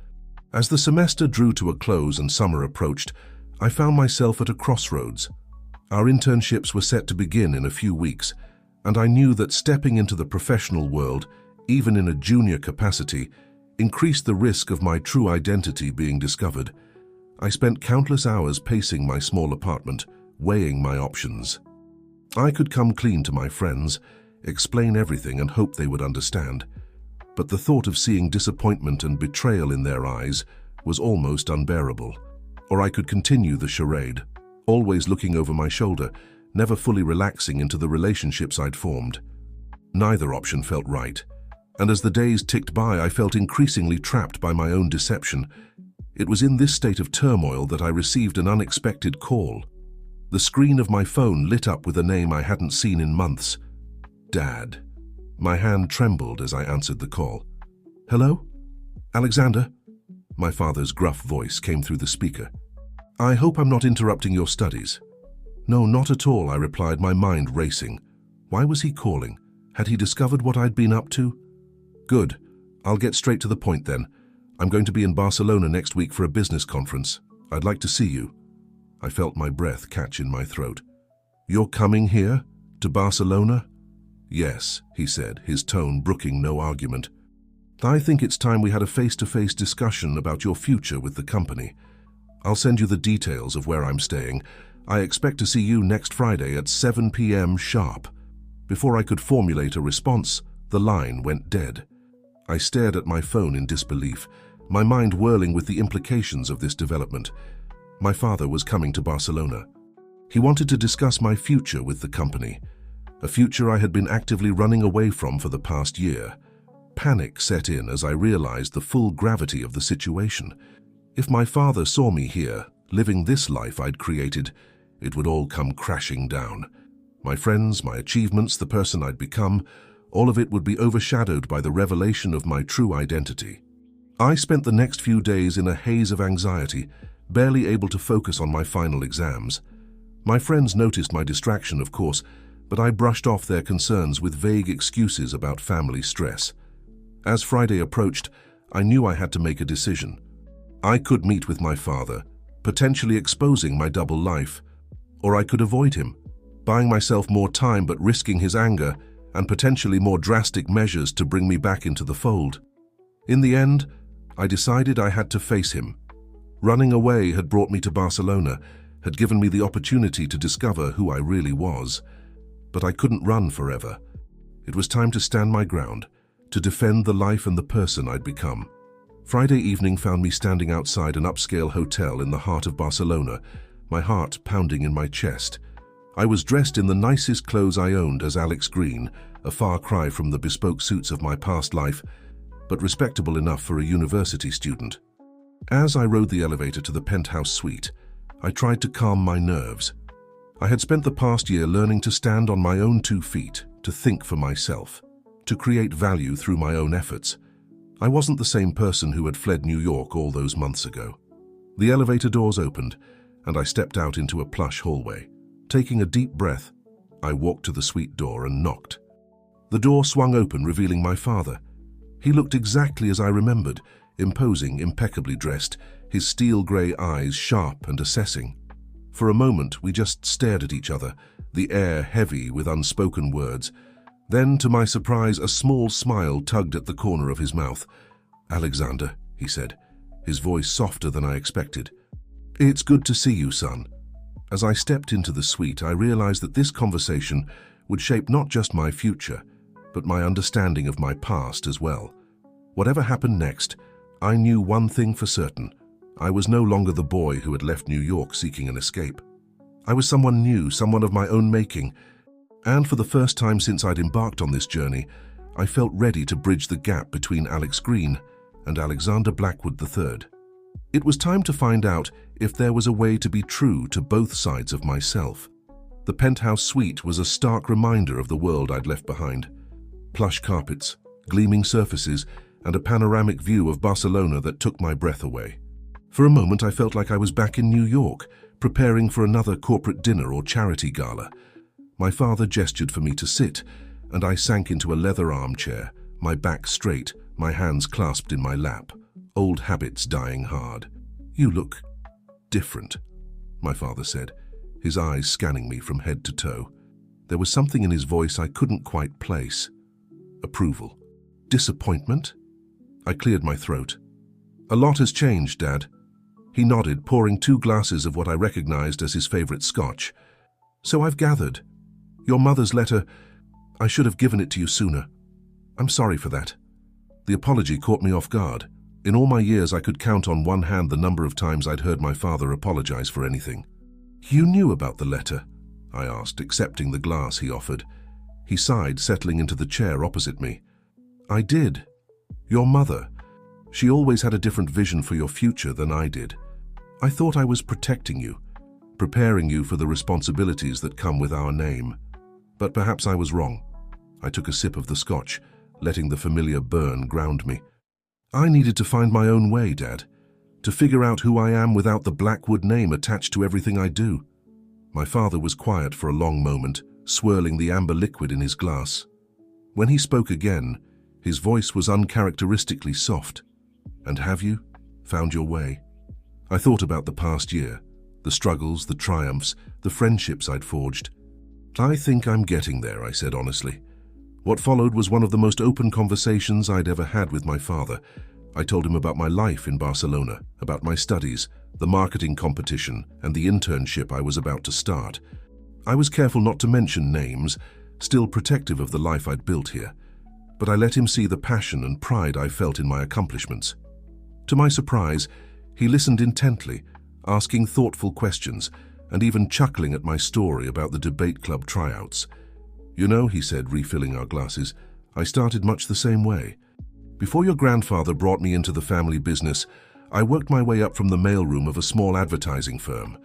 As the semester drew to a close and summer approached, I found myself at a crossroads. Our internships were set to begin in a few weeks, and I knew that stepping into the professional world, even in a junior capacity, increased the risk of my true identity being discovered. I spent countless hours pacing my small apartment, weighing my options. I could come clean to my friends, explain everything and hope they would understand. But the thought of seeing disappointment and betrayal in their eyes was almost unbearable. Or I could continue the charade, always looking over my shoulder, never fully relaxing into the relationships I'd formed. Neither option felt right, and as the days ticked by, I felt increasingly trapped by my own deception. It was in this state of turmoil that I received an unexpected call. The screen of my phone lit up with a name I hadn't seen in months. Dad. My hand trembled as I answered the call. "Hello? Alexander?" My father's gruff voice came through the speaker. "I hope I'm not interrupting your studies." "No, not at all," I replied, my mind racing. Why was he calling? Had he discovered what I'd been up to? "Good. I'll get straight to the point then. I'm going to be in Barcelona next week for a business conference. I'd like to see you." I felt my breath catch in my throat. "You're coming here? To Barcelona?" "Yes," he said, his tone brooking no argument. "I think it's time we had a face-to-face discussion about your future with the company. I'll send you the details of where I'm staying. I expect to see you next Friday at 7 p.m. sharp." Before I could formulate a response, the line went dead. I stared at my phone in disbelief, my mind whirling with the implications of this development. My father was coming to Barcelona. He wanted to discuss my future with the company, a future I had been actively running away from for the past year. panic set in as I realized the full gravity of the situation. If my father saw me here, living this life I'd created, it would all come crashing down. My friends, my achievements, the person I'd become, all of it would be overshadowed by the revelation of my true identity. I spent the next few days in a haze of anxiety, barely able to focus on my final exams. My friends noticed my distraction, of course, but I brushed off their concerns with vague excuses about family stress. As Friday approached, I knew I had to make a decision. I could meet with my father, potentially exposing my double life, or I could avoid him, buying myself more time but risking his anger and potentially more drastic measures to bring me back into the fold. In the end, I decided I had to face him. Running away had brought me to Barcelona, had given me the opportunity to discover who I really was. But I couldn't run forever. It was time to stand my ground, to defend the life and the person I'd become. Friday evening found me standing outside an upscale hotel in the heart of Barcelona, my heart pounding in my chest. I was dressed in the nicest clothes I owned as Alex Green, a far cry from the bespoke suits of my past life, but respectable enough for a university student. As I rode the elevator to the penthouse suite, I tried to calm my nerves. I had spent the past year learning to stand on my own 2 feet, to think for myself, to create value through my own efforts. I wasn't the same person who had fled New York all those months ago. The elevator doors opened, and I stepped out into a plush hallway. Taking a deep breath, I walked to the suite door and knocked. The door swung open, revealing my father. He looked exactly as I remembered, imposing, impeccably dressed, his steel-grey eyes sharp and assessing. For a moment, we just stared at each other, the air heavy with unspoken words. Then, to my surprise, a small smile tugged at the corner of his mouth. "Alexander," he said, his voice softer than I expected. "It's good to see you, son." As I stepped into the suite, I realized that this conversation would shape not just my future, but my understanding of my past as well. Whatever happened next, I knew one thing for certain. I was no longer the boy who had left New York seeking an escape. I was someone new, someone of my own making, and for the first time since I'd embarked on this journey, I felt ready to bridge the gap between Alex Green and Alexander Blackwood III. It was time to find out if there was a way to be true to both sides of myself. The penthouse suite was a stark reminder of the world I'd left behind. Plush carpets, gleaming surfaces, and a panoramic view of Barcelona that took my breath away. For a moment, I felt like I was back in New York, preparing for another corporate dinner or charity gala. My father gestured for me to sit, and I sank into a leather armchair, my back straight, my hands clasped in my lap, old habits dying hard. "You look different," my father said, his eyes scanning me from head to toe. There was something in his voice I couldn't quite place. Approval. Disappointment? I cleared my throat. "A lot has changed, Dad." He nodded, pouring 2 glasses of what I recognized as his favorite scotch. "So I've gathered. Your mother's letter, I should have given it to you sooner. I'm sorry for that." The apology caught me off guard. In all my years, I could count on one hand the number of times I'd heard my father apologize for anything. "You knew about the letter?" I asked, accepting the glass he offered. He sighed, settling into the chair opposite me. "I did. Your mother. She always had a different vision for your future than I did. I thought I was protecting you, preparing you for the responsibilities that come with our name. But perhaps I was wrong." I took a sip of the scotch, letting the familiar burn ground me. "I needed to find my own way, Dad, to figure out who I am without the Blackwood name attached to everything I do." My father was quiet for a long moment, swirling the amber liquid in his glass. When he spoke again, his voice was uncharacteristically soft. "And have you found your way?" I thought about the past year, the struggles, the triumphs, the friendships I'd forged. "I think I'm getting there," I said honestly. What followed was one of the most open conversations I'd ever had with my father. I told him about my life in Barcelona, about my studies, the marketing competition, and the internship I was about to start. I was careful not to mention names, still protective of the life I'd built here, but I let him see the passion and pride I felt in my accomplishments. To my surprise, he listened intently, asking thoughtful questions, and even chuckling at my story about the debate club tryouts. "You know," he said, refilling our glasses, "I started much the same way. Before your grandfather brought me into the family business, I worked my way up from the mailroom of a small advertising firm.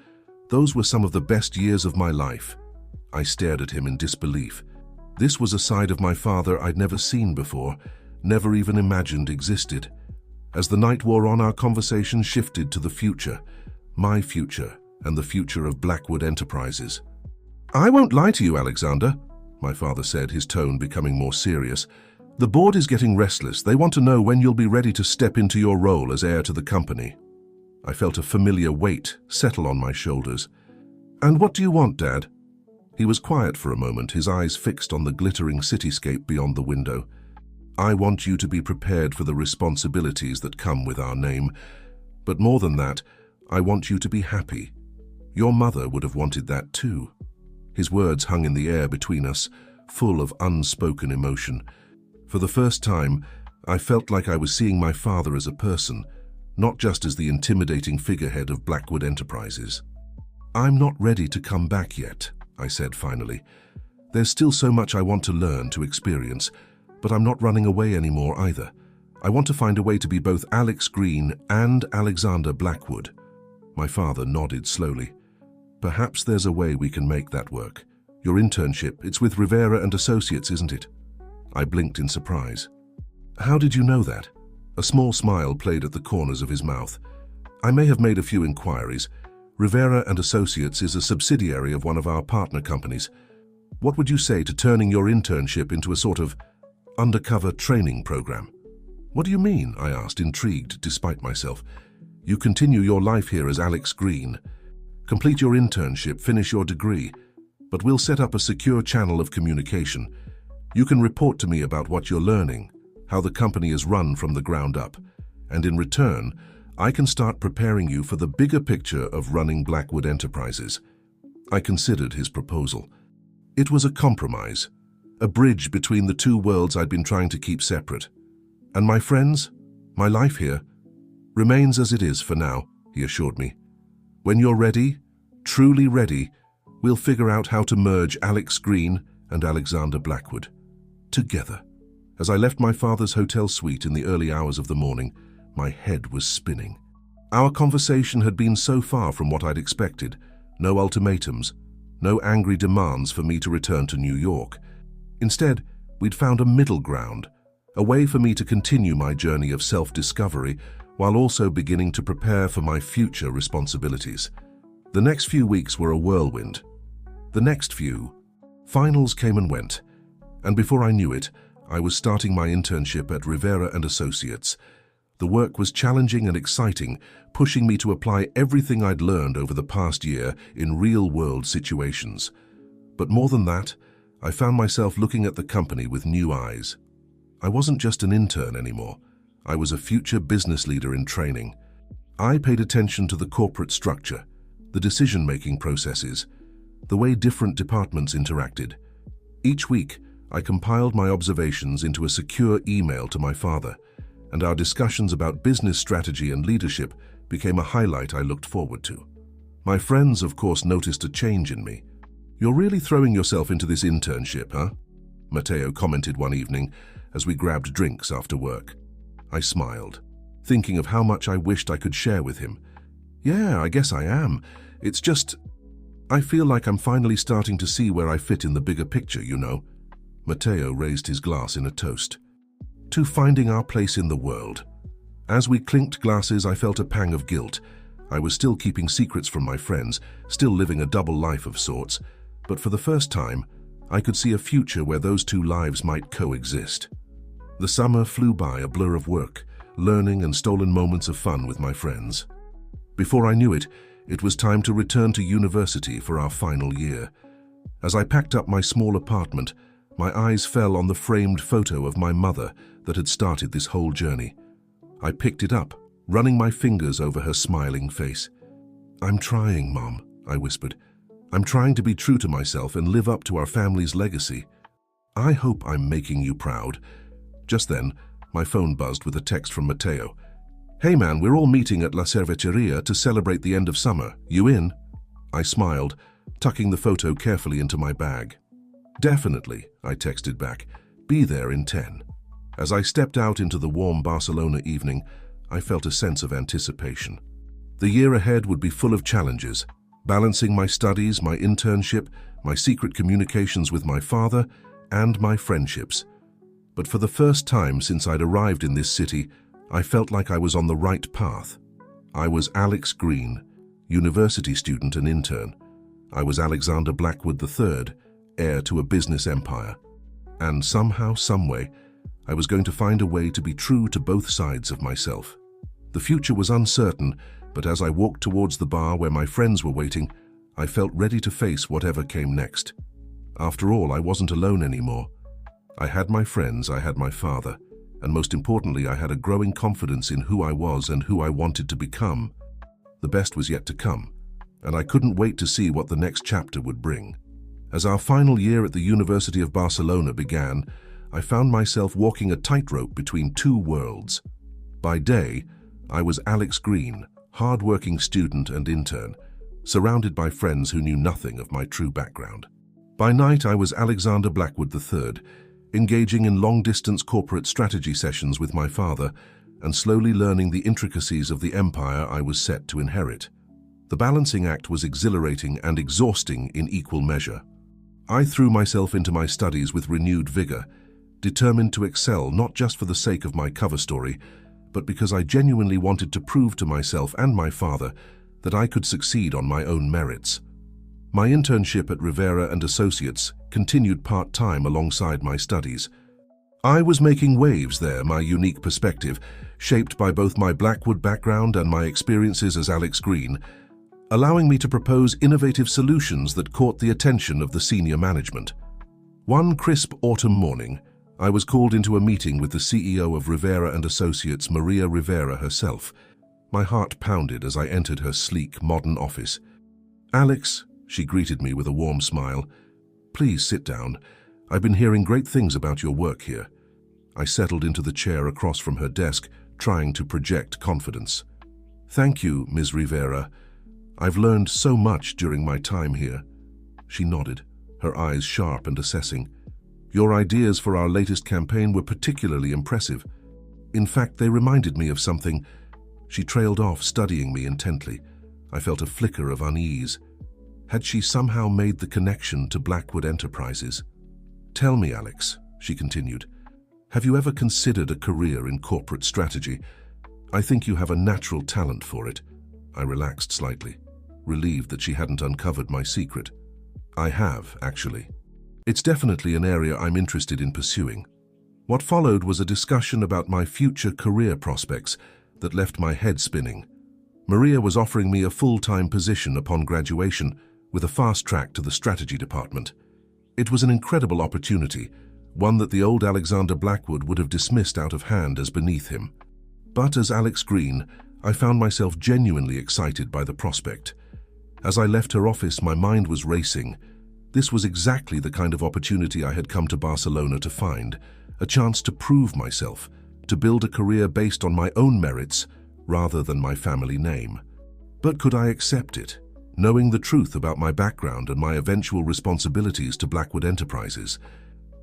Those were some of the best years of my life. I stared at him in disbelief. This was a side of my father I'd never seen before, never even imagined existed. As the night wore on, our conversation shifted to the future, my future, and the future of Blackwood Enterprises. "I won't lie to you, Alexander," my father said, his tone becoming more serious. "The board is getting restless. They want to know when you'll be ready to step into your role as heir to the company." I felt a familiar weight settle on my shoulders. "And what do you want, Dad?" He was quiet for a moment, his eyes fixed on the glittering cityscape beyond the window. "I want you to be prepared for the responsibilities that come with our name. But more than that, I want you to be happy. Your mother would have wanted that too." His words hung in the air between us, full of unspoken emotion. For the first time, I felt like I was seeing my father as a person, not just as the intimidating figurehead of Blackwood Enterprises. "I'm not ready to come back yet," I said finally. "There's still so much I want to learn, to experience, but I'm not running away anymore either. I want to find a way to be both Alex Green and Alexander Blackwood." My father nodded slowly. "Perhaps there's a way we can make that work. Your internship, it's with Rivera and Associates, isn't it?" I blinked in surprise. "How did you know that?" A small smile played at the corners of his mouth. "I may have made a few inquiries. Rivera and Associates is a subsidiary of one of our partner companies. What would you say to turning your internship into a sort of undercover training program?" "What do you mean?" I asked, intrigued despite myself. "You continue your life here as Alex Green. Complete your internship, finish your degree, but we'll set up a secure channel of communication. You can report to me about what you're learning, how the company is run from the ground up, and in return, I can start preparing you for the bigger picture of running Blackwood Enterprises." I considered his proposal. It was a compromise, a bridge between the two worlds I'd been trying to keep separate. "And my friends, my life here, remains as it is for now," he assured me. "When you're ready, truly ready, we'll figure out how to merge Alex Green and Alexander Blackwood together." As I left my father's hotel suite in the early hours of the morning, my head was spinning. Our conversation had been so far from what I'd expected. No ultimatums, no angry demands for me to return to New York. Instead, we'd found a middle ground, a way for me to continue my journey of self-discovery while also beginning to prepare for my future responsibilities. The next few weeks were a whirlwind. The next few. Finals came and went, and before I knew it, I was starting my internship at Rivera and Associates. The work was challenging and exciting, pushing me to apply everything I'd learned over the past year in real-world situations. But more than that, I found myself looking at the company with new eyes. I wasn't just an intern anymore. I was a future business leader in training. I paid attention to the corporate structure, the decision-making processes, the way different departments interacted. Each week, I compiled my observations into a secure email to my father, and our discussions about business strategy and leadership became a highlight I looked forward to. My friends, of course, noticed a change in me. "You're really throwing yourself into this internship, huh?" Mateo commented one evening as we grabbed drinks after work. I smiled, thinking of how much I wished I could share with him. "Yeah, I guess I am. It's just, I feel like I'm finally starting to see where I fit in the bigger picture, you know." Mateo raised his glass in a toast. "To finding our place in the world." As we clinked glasses, I felt a pang of guilt. I was still keeping secrets from my friends, still living a double life of sorts, but for the first time, I could see a future where those two lives might coexist. The summer flew by, a blur of work, learning and stolen moments of fun with my friends. Before I knew it, it was time to return to university for our final year. As I packed up my small apartment, my eyes fell on the framed photo of my mother that had started this whole journey. I picked it up, running my fingers over her smiling face. "I'm trying, Mom," I whispered. "I'm trying to be true to myself and live up to our family's legacy. I hope I'm making you proud." Just then, my phone buzzed with a text from Mateo. "Hey man, we're all meeting at La Cerveceria to celebrate the end of summer. You in?" I smiled, tucking the photo carefully into my bag. "Definitely," I texted back. "Be there in 10. As I stepped out into the warm Barcelona evening, I felt a sense of anticipation. The year ahead would be full of challenges, balancing my studies, my internship, my secret communications with my father, and my friendships. But for the first time since I'd arrived in this city, I felt like I was on the right path. I was Alex Green, university student and intern. I was Alexander Blackwood III, heir to a business empire. And somehow, someway, I was going to find a way to be true to both sides of myself. The future was uncertain, but as I walked towards the bar where my friends were waiting, I felt ready to face whatever came next. After all, I wasn't alone anymore. I had my friends, I had my father, and most importantly, I had a growing confidence in who I was and who I wanted to become. The best was yet to come, and I couldn't wait to see what the next chapter would bring. As our final year at the University of Barcelona began, I found myself walking a tightrope between two worlds. By day, I was Alex Green, hard-working student and intern, surrounded by friends who knew nothing of my true background. By night, I was Alexander Blackwood III, engaging in long-distance corporate strategy sessions with my father and slowly learning the intricacies of the empire I was set to inherit. The balancing act was exhilarating and exhausting in equal measure. I threw myself into my studies with renewed vigor, determined to excel not just for the sake of my cover story, but because I genuinely wanted to prove to myself and my father that I could succeed on my own merits. My internship at Rivera and Associates continued part-time alongside my studies. I was making waves there, my unique perspective, shaped by both my Blackwood background and my experiences as Alex Green, allowing me to propose innovative solutions that caught the attention of the senior management. One crisp autumn morning, I was called into a meeting with the CEO of Rivera and Associates, Maria Rivera herself. My heart pounded as I entered her sleek, modern office. "Alex," she greeted me with a warm smile, "please sit down. I've been hearing great things about your work here." I settled into the chair across from her desk, trying to project confidence. "Thank you, Ms. Rivera. I've learned so much during my time here." She nodded, her eyes sharp and assessing. "Your ideas for our latest campaign were particularly impressive. In fact, they reminded me of something." She trailed off, studying me intently. I felt a flicker of unease. Had she somehow made the connection to Blackwood Enterprises? "Tell me, Alex," she continued, "have you ever considered a career in corporate strategy? I think you have a natural talent for it." I relaxed slightly, relieved that she hadn't uncovered my secret. "I have, actually. It's definitely an area I'm interested in pursuing." What followed was a discussion about my future career prospects that left my head spinning. Maria was offering me a full-time position upon graduation, with a fast track to the strategy department. It was an incredible opportunity, one that the old Alexander Blackwood would have dismissed out of hand as beneath him. But as Alex Green, I found myself genuinely excited by the prospect. As I left her office, my mind was racing. This was exactly the kind of opportunity I had come to Barcelona to find, a chance to prove myself, to build a career based on my own merits rather than my family name. But could I accept it, knowing the truth about my background and my eventual responsibilities to Blackwood Enterprises?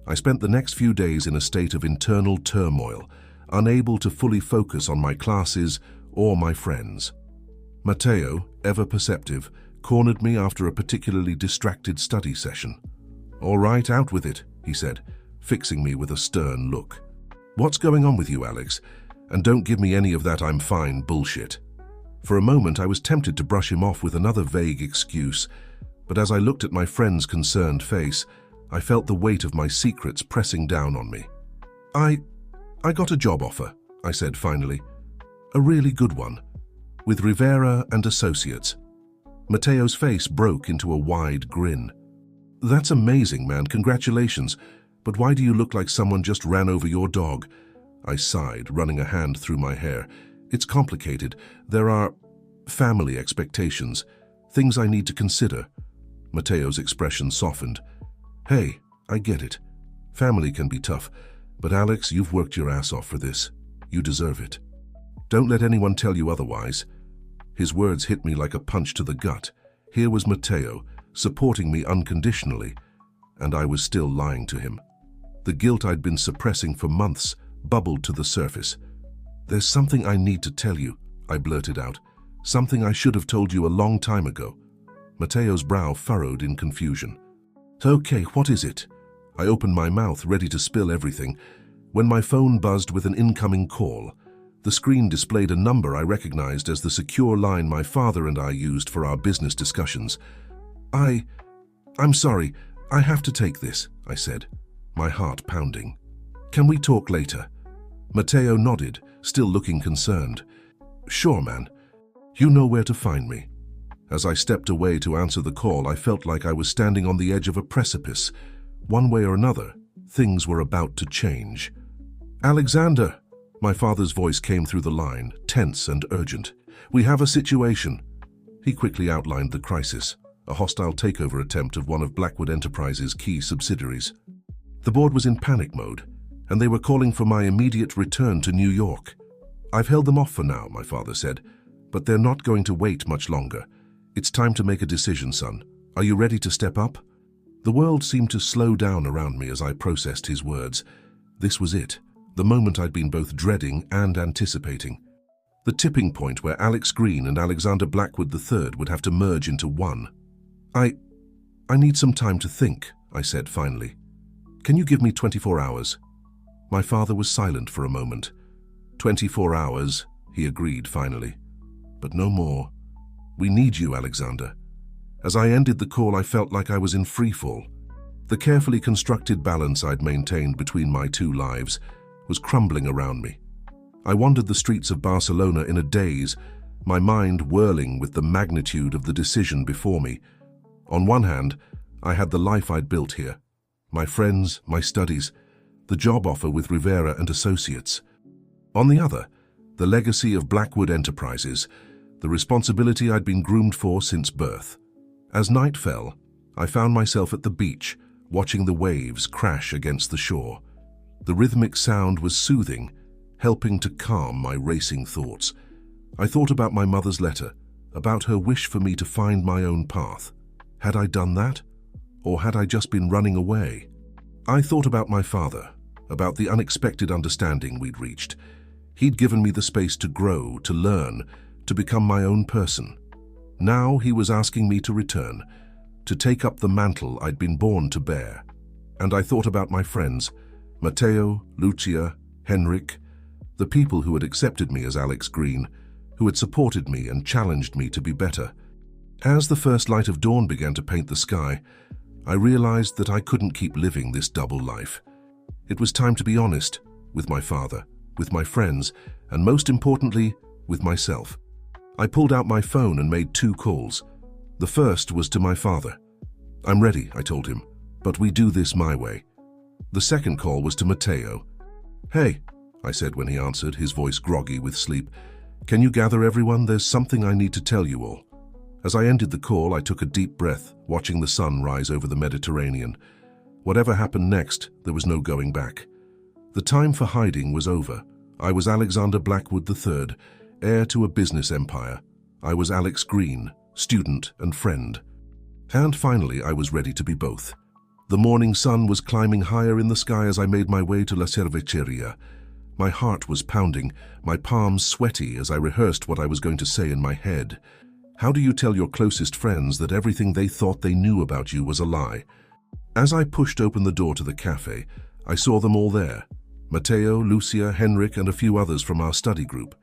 I spent the next few days in a state of internal turmoil, unable to fully focus on my classes or my friends. Mateo, ever perceptive, cornered me after a particularly distracted study session. "All right, out with it," he said, fixing me with a stern look. "What's going on with you, Alex? And don't give me any of that 'I'm fine' bullshit." For a moment, I was tempted to brush him off with another vague excuse, but as I looked at my friend's concerned face, I felt the weight of my secrets pressing down on me. I got a job offer," I said finally. "A really good one, with Rivera and Associates." Mateo's face broke into a wide grin. "That's amazing, man. Congratulations. But why do you look like someone just ran over your dog?" I sighed, running a hand through my hair. "It's complicated. There are family expectations, things I need to consider." Mateo's expression softened. "Hey, I get it. Family can be tough, but Alex, you've worked your ass off for this. You deserve it. Don't let anyone tell you otherwise." His words hit me like a punch to the gut. Here was Mateo, supporting me unconditionally, and I was still lying to him. The guilt I'd been suppressing for months bubbled to the surface. "There's something I need to tell you," I blurted out. "Something I should have told you a long time ago." Matteo's brow furrowed in confusion. "Okay, what is it?" I opened my mouth, ready to spill everything, when my phone buzzed with an incoming call. The screen displayed a number I recognized as the secure line my father and I used for our business discussions. I'm sorry, I have to take this," I said, my heart pounding. "Can we talk later?" Matteo nodded, still looking concerned. "Sure, man. You know where to find me." As I stepped away to answer the call, I felt like I was standing on the edge of a precipice. One way or another, things were about to change. "Alexander," my father's voice came through the line, tense and urgent. "We have a situation." He quickly outlined the crisis, a hostile takeover attempt of one of Blackwood Enterprises' key subsidiaries. The board was in panic mode, and they were calling for my immediate return to New York. "I've held them off for now," my father said, "but they're not going to wait much longer. It's time to make a decision, son. Are you ready to step up?" The world seemed to slow down around me as I processed his words. This was it, the moment I'd been both dreading and anticipating. The tipping point where Alex Green and Alexander Blackwood III would have to merge into one. I need some time to think," I said finally. "Can you give me 24 hours? My father was silent for a moment. 24 hours, he agreed finally. "But no more. We need you, Alexander." As I ended the call, I felt like I was in freefall. The carefully constructed balance I'd maintained between my two lives was crumbling around me. I wandered the streets of Barcelona in a daze, my mind whirling with the magnitude of the decision before me. On one hand, I had the life I'd built here, my friends, my studies, the job offer with Rivera and Associates. On the other, the legacy of Blackwood Enterprises, the responsibility I'd been groomed for since birth. As night fell, I found myself at the beach, watching the waves crash against the shore. The rhythmic sound was soothing, helping to calm my racing thoughts. I thought about my mother's letter, about her wish for me to find my own path. Had I done that? Or had I just been running away? I thought about my father, about the unexpected understanding we'd reached. He'd given me the space to grow, to learn, to become my own person. Now he was asking me to return, to take up the mantle I'd been born to bear. And I thought about my friends, Matteo, Lucia, Henrik, the people who had accepted me as Alex Green, who had supported me and challenged me to be better. As the first light of dawn began to paint the sky, I realized that I couldn't keep living this double life. It was time to be honest with my father, with my friends, and most importantly, with myself. I pulled out my phone and made 2 calls. The first was to my father. "I'm ready," I told him, "but we do this my way." The second call was to Matteo. "Hey," I said when he answered, his voice groggy with sleep. "Can you gather everyone? There's something I need to tell you all." As I ended the call, I took a deep breath, watching the sun rise over the Mediterranean. Whatever happened next, there was no going back. The time for hiding was over. I was Alexander Blackwood III, heir to a business empire. I was Alex Green, student and friend. And finally, I was ready to be both. The morning sun was climbing higher in the sky as I made my way to La Cerveceria. My heart was pounding, my palms sweaty as I rehearsed what I was going to say in my head. How do you tell your closest friends that everything they thought they knew about you was a lie? As I pushed open the door to the cafe, I saw them all there. Matteo, Lucia, Henrik, and a few others from our study group.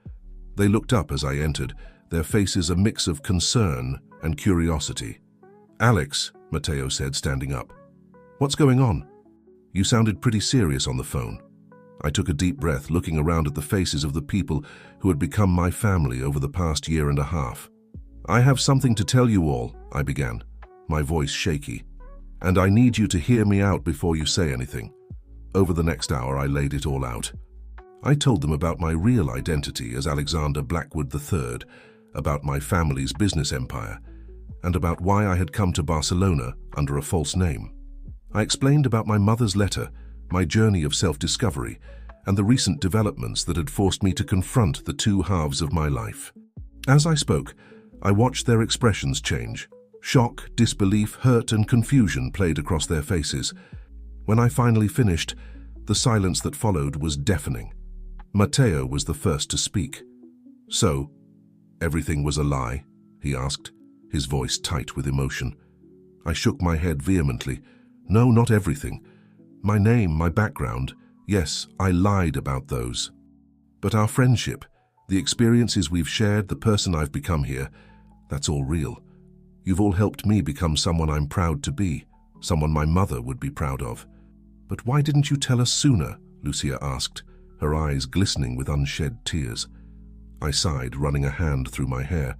They looked up as I entered, their faces a mix of concern and curiosity. "Alex," Matteo said, standing up. "What's going on? You sounded pretty serious on the phone." I took a deep breath, looking around at the faces of the people who had become my family over the past year and a half. "I have something to tell you all," I began, my voice shaky. "And I need you to hear me out before you say anything." Over the next hour, I laid it all out. I told them about my real identity as Alexander Blackwood III, about my family's business empire, and about why I had come to Barcelona under a false name. I explained about my mother's letter, my journey of self-discovery, and the recent developments that had forced me to confront the 2 halves of my life. As I spoke, I watched their expressions change. Shock, disbelief, hurt, and confusion played across their faces. When I finally finished, The silence that followed was deafening. Matteo was the first to speak. "So, everything was a lie?" he asked, his voice tight with emotion. I shook my head vehemently. "No, not everything. My name, my background, yes, I lied about those. But our friendship, the experiences we've shared, the person I've become here, that's all real. You've all helped me become someone I'm proud to be, someone my mother would be proud of." "But why didn't you tell us sooner?" Lucia asked, her eyes glistening with unshed tears. I sighed, running a hand through my hair.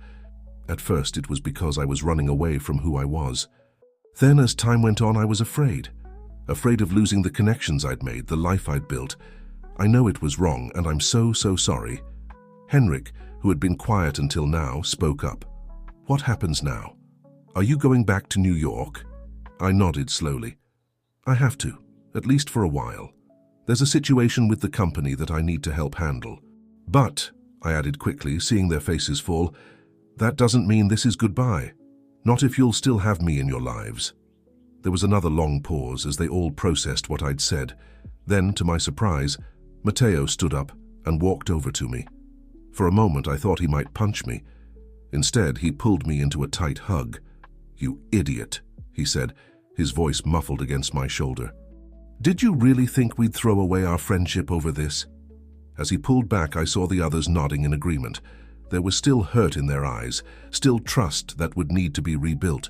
At first it was because I was running away from who I was. Then as time went on, I was afraid of losing the connections I'd made, the life I'd built. I know it was wrong, and I'm so sorry. Henrik, who had been quiet until now, spoke up. "What happens now? Are you going back to New York?" I nodded slowly. "I have to, at least for a while. There's a situation with the company that I need to help handle. But," I added quickly, seeing their faces fall, "that doesn't mean this is goodbye. Not if you'll still have me in your lives." There was another long pause as they all processed what I'd said. Then, to my surprise, Matteo stood up and walked over to me. For a moment I thought he might punch me. Instead, he pulled me into a tight hug. "You idiot," he said, his voice muffled against my shoulder. "Did you really think we'd throw away our friendship over this?" As he pulled back, I saw the others nodding in agreement. There was still hurt in their eyes, still trust that would need to be rebuilt,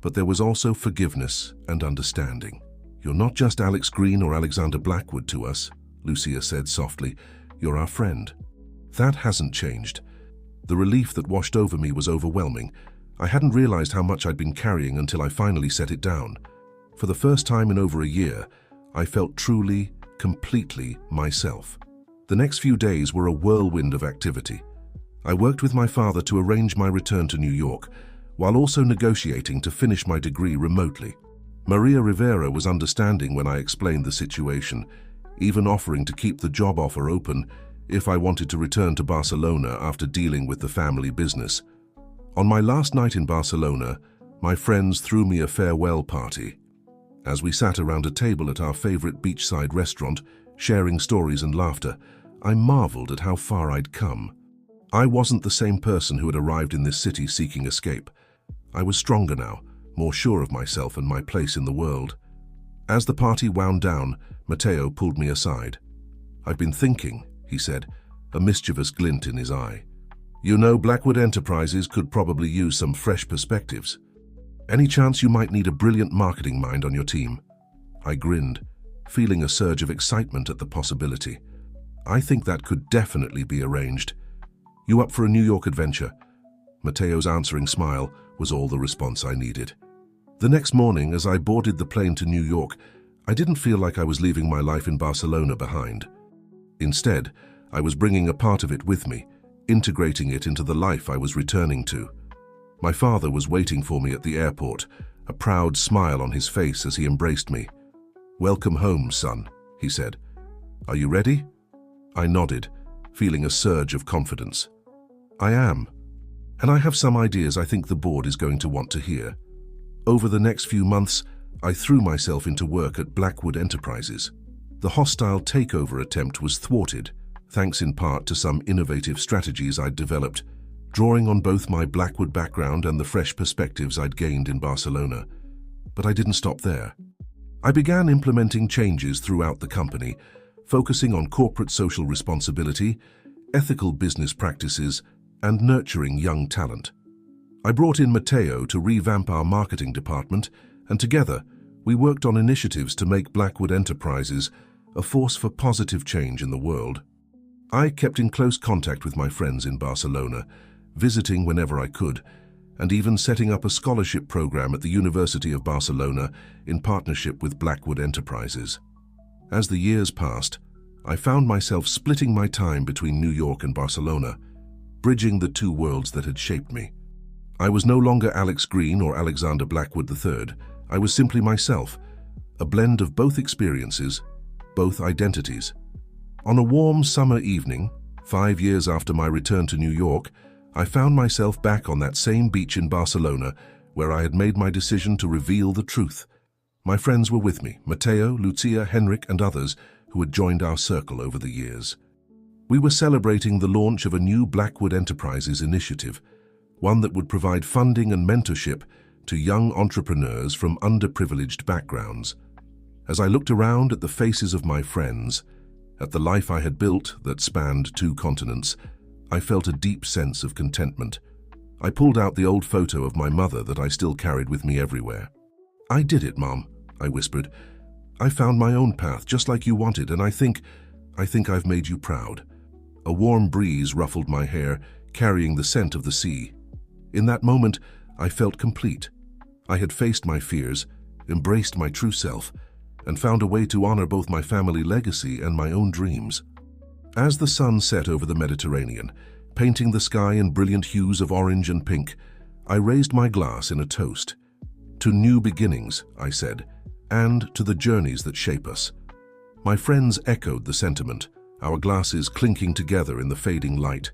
but there was also forgiveness and understanding. "You're not just Alex Green or Alexander Blackwood to us," Lucia said softly. "You're our friend." That hasn't changed. The relief that washed over me was overwhelming. I hadn't realized how much I'd been carrying until I finally set it down. For the first time in over a year, I felt truly, completely myself. The next few days were a whirlwind of activity. I worked with my father to arrange my return to New York, while also negotiating to finish my degree remotely. Maria Rivera was understanding when I explained the situation, even offering to keep the job offer open if I wanted to return to Barcelona after dealing with the family business. On my last night in Barcelona, my friends threw me a farewell party. As we sat around a table at our favorite beachside restaurant, sharing stories and laughter, I marveled at how far I'd come. I wasn't the same person who had arrived in this city seeking escape. I was stronger now, more sure of myself and my place in the world. As the party wound down, Matteo pulled me aside. "I've been thinking," he said, a mischievous glint in his eye. "You know, Blackwood Enterprises could probably use some fresh perspectives. Any chance you might need a brilliant marketing mind on your team?" I grinned, feeling a surge of excitement at the possibility. "I think that could definitely be arranged. You up for a New York adventure?" Matteo's answering smile was all the response I needed. The next morning, as I boarded the plane to New York, I didn't feel like I was leaving my life in Barcelona behind. Instead, I was bringing a part of it with me, integrating it into the life I was returning to. My father was waiting for me at the airport, a proud smile on his face as he embraced me. "Welcome home, son," he said. "Are you ready?" I nodded, feeling a surge of confidence. "I am. And I have some ideas I think the board is going to want to hear." Over the next few months, I threw myself into work at Blackwood Enterprises. The hostile takeover attempt was thwarted, thanks in part to some innovative strategies I'd developed, drawing on both my Blackwood background and the fresh perspectives I'd gained in Barcelona. But I didn't stop there. I began implementing changes throughout the company, focusing on corporate social responsibility, ethical business practices, and nurturing young talent. I brought in Matteo to revamp our marketing department, and together we worked on initiatives to make Blackwood Enterprises a force for positive change in the world. I kept in close contact with my friends in Barcelona, visiting whenever I could, and even setting up a scholarship program at the University of Barcelona in partnership with Blackwood Enterprises. As the years passed, I found myself splitting my time between New York and Barcelona, bridging the two worlds that had shaped me. I was no longer Alex Green or Alexander Blackwood III. I was simply myself, a blend of both experiences, both identities. On a warm summer evening, 5 years after my return to New York, I found myself back on that same beach in Barcelona where I had made my decision to reveal the truth. My friends were with me, Matteo, Lucia, Henrik, and others, who had joined our circle over the years. We were celebrating the launch of a new Blackwood Enterprises initiative, one that would provide funding and mentorship to young entrepreneurs from underprivileged backgrounds. As I looked around at the faces of my friends, at the life I had built that spanned 2 continents, I felt a deep sense of contentment. I pulled out the old photo of my mother that I still carried with me everywhere. "I did it, Mom," I whispered. "I found my own path, just like you wanted, and I think I've made you proud." A warm breeze ruffled my hair, carrying the scent of the sea. In that moment, I felt complete. I had faced my fears, embraced my true self, and found a way to honor both my family legacy and my own dreams. As the sun set over the Mediterranean, painting the sky in brilliant hues of orange and pink, I raised my glass in a toast. "To new beginnings," I said, "and to the journeys that shape us." My friends echoed the sentiment, our glasses clinking together in the fading light.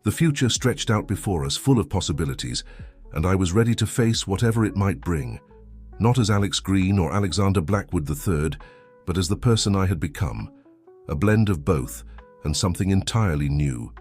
The future stretched out before us, full of possibilities, and I was ready to face whatever it might bring. Not as Alex Green or Alexander Blackwood III, but as the person I had become, a blend of both and something entirely new.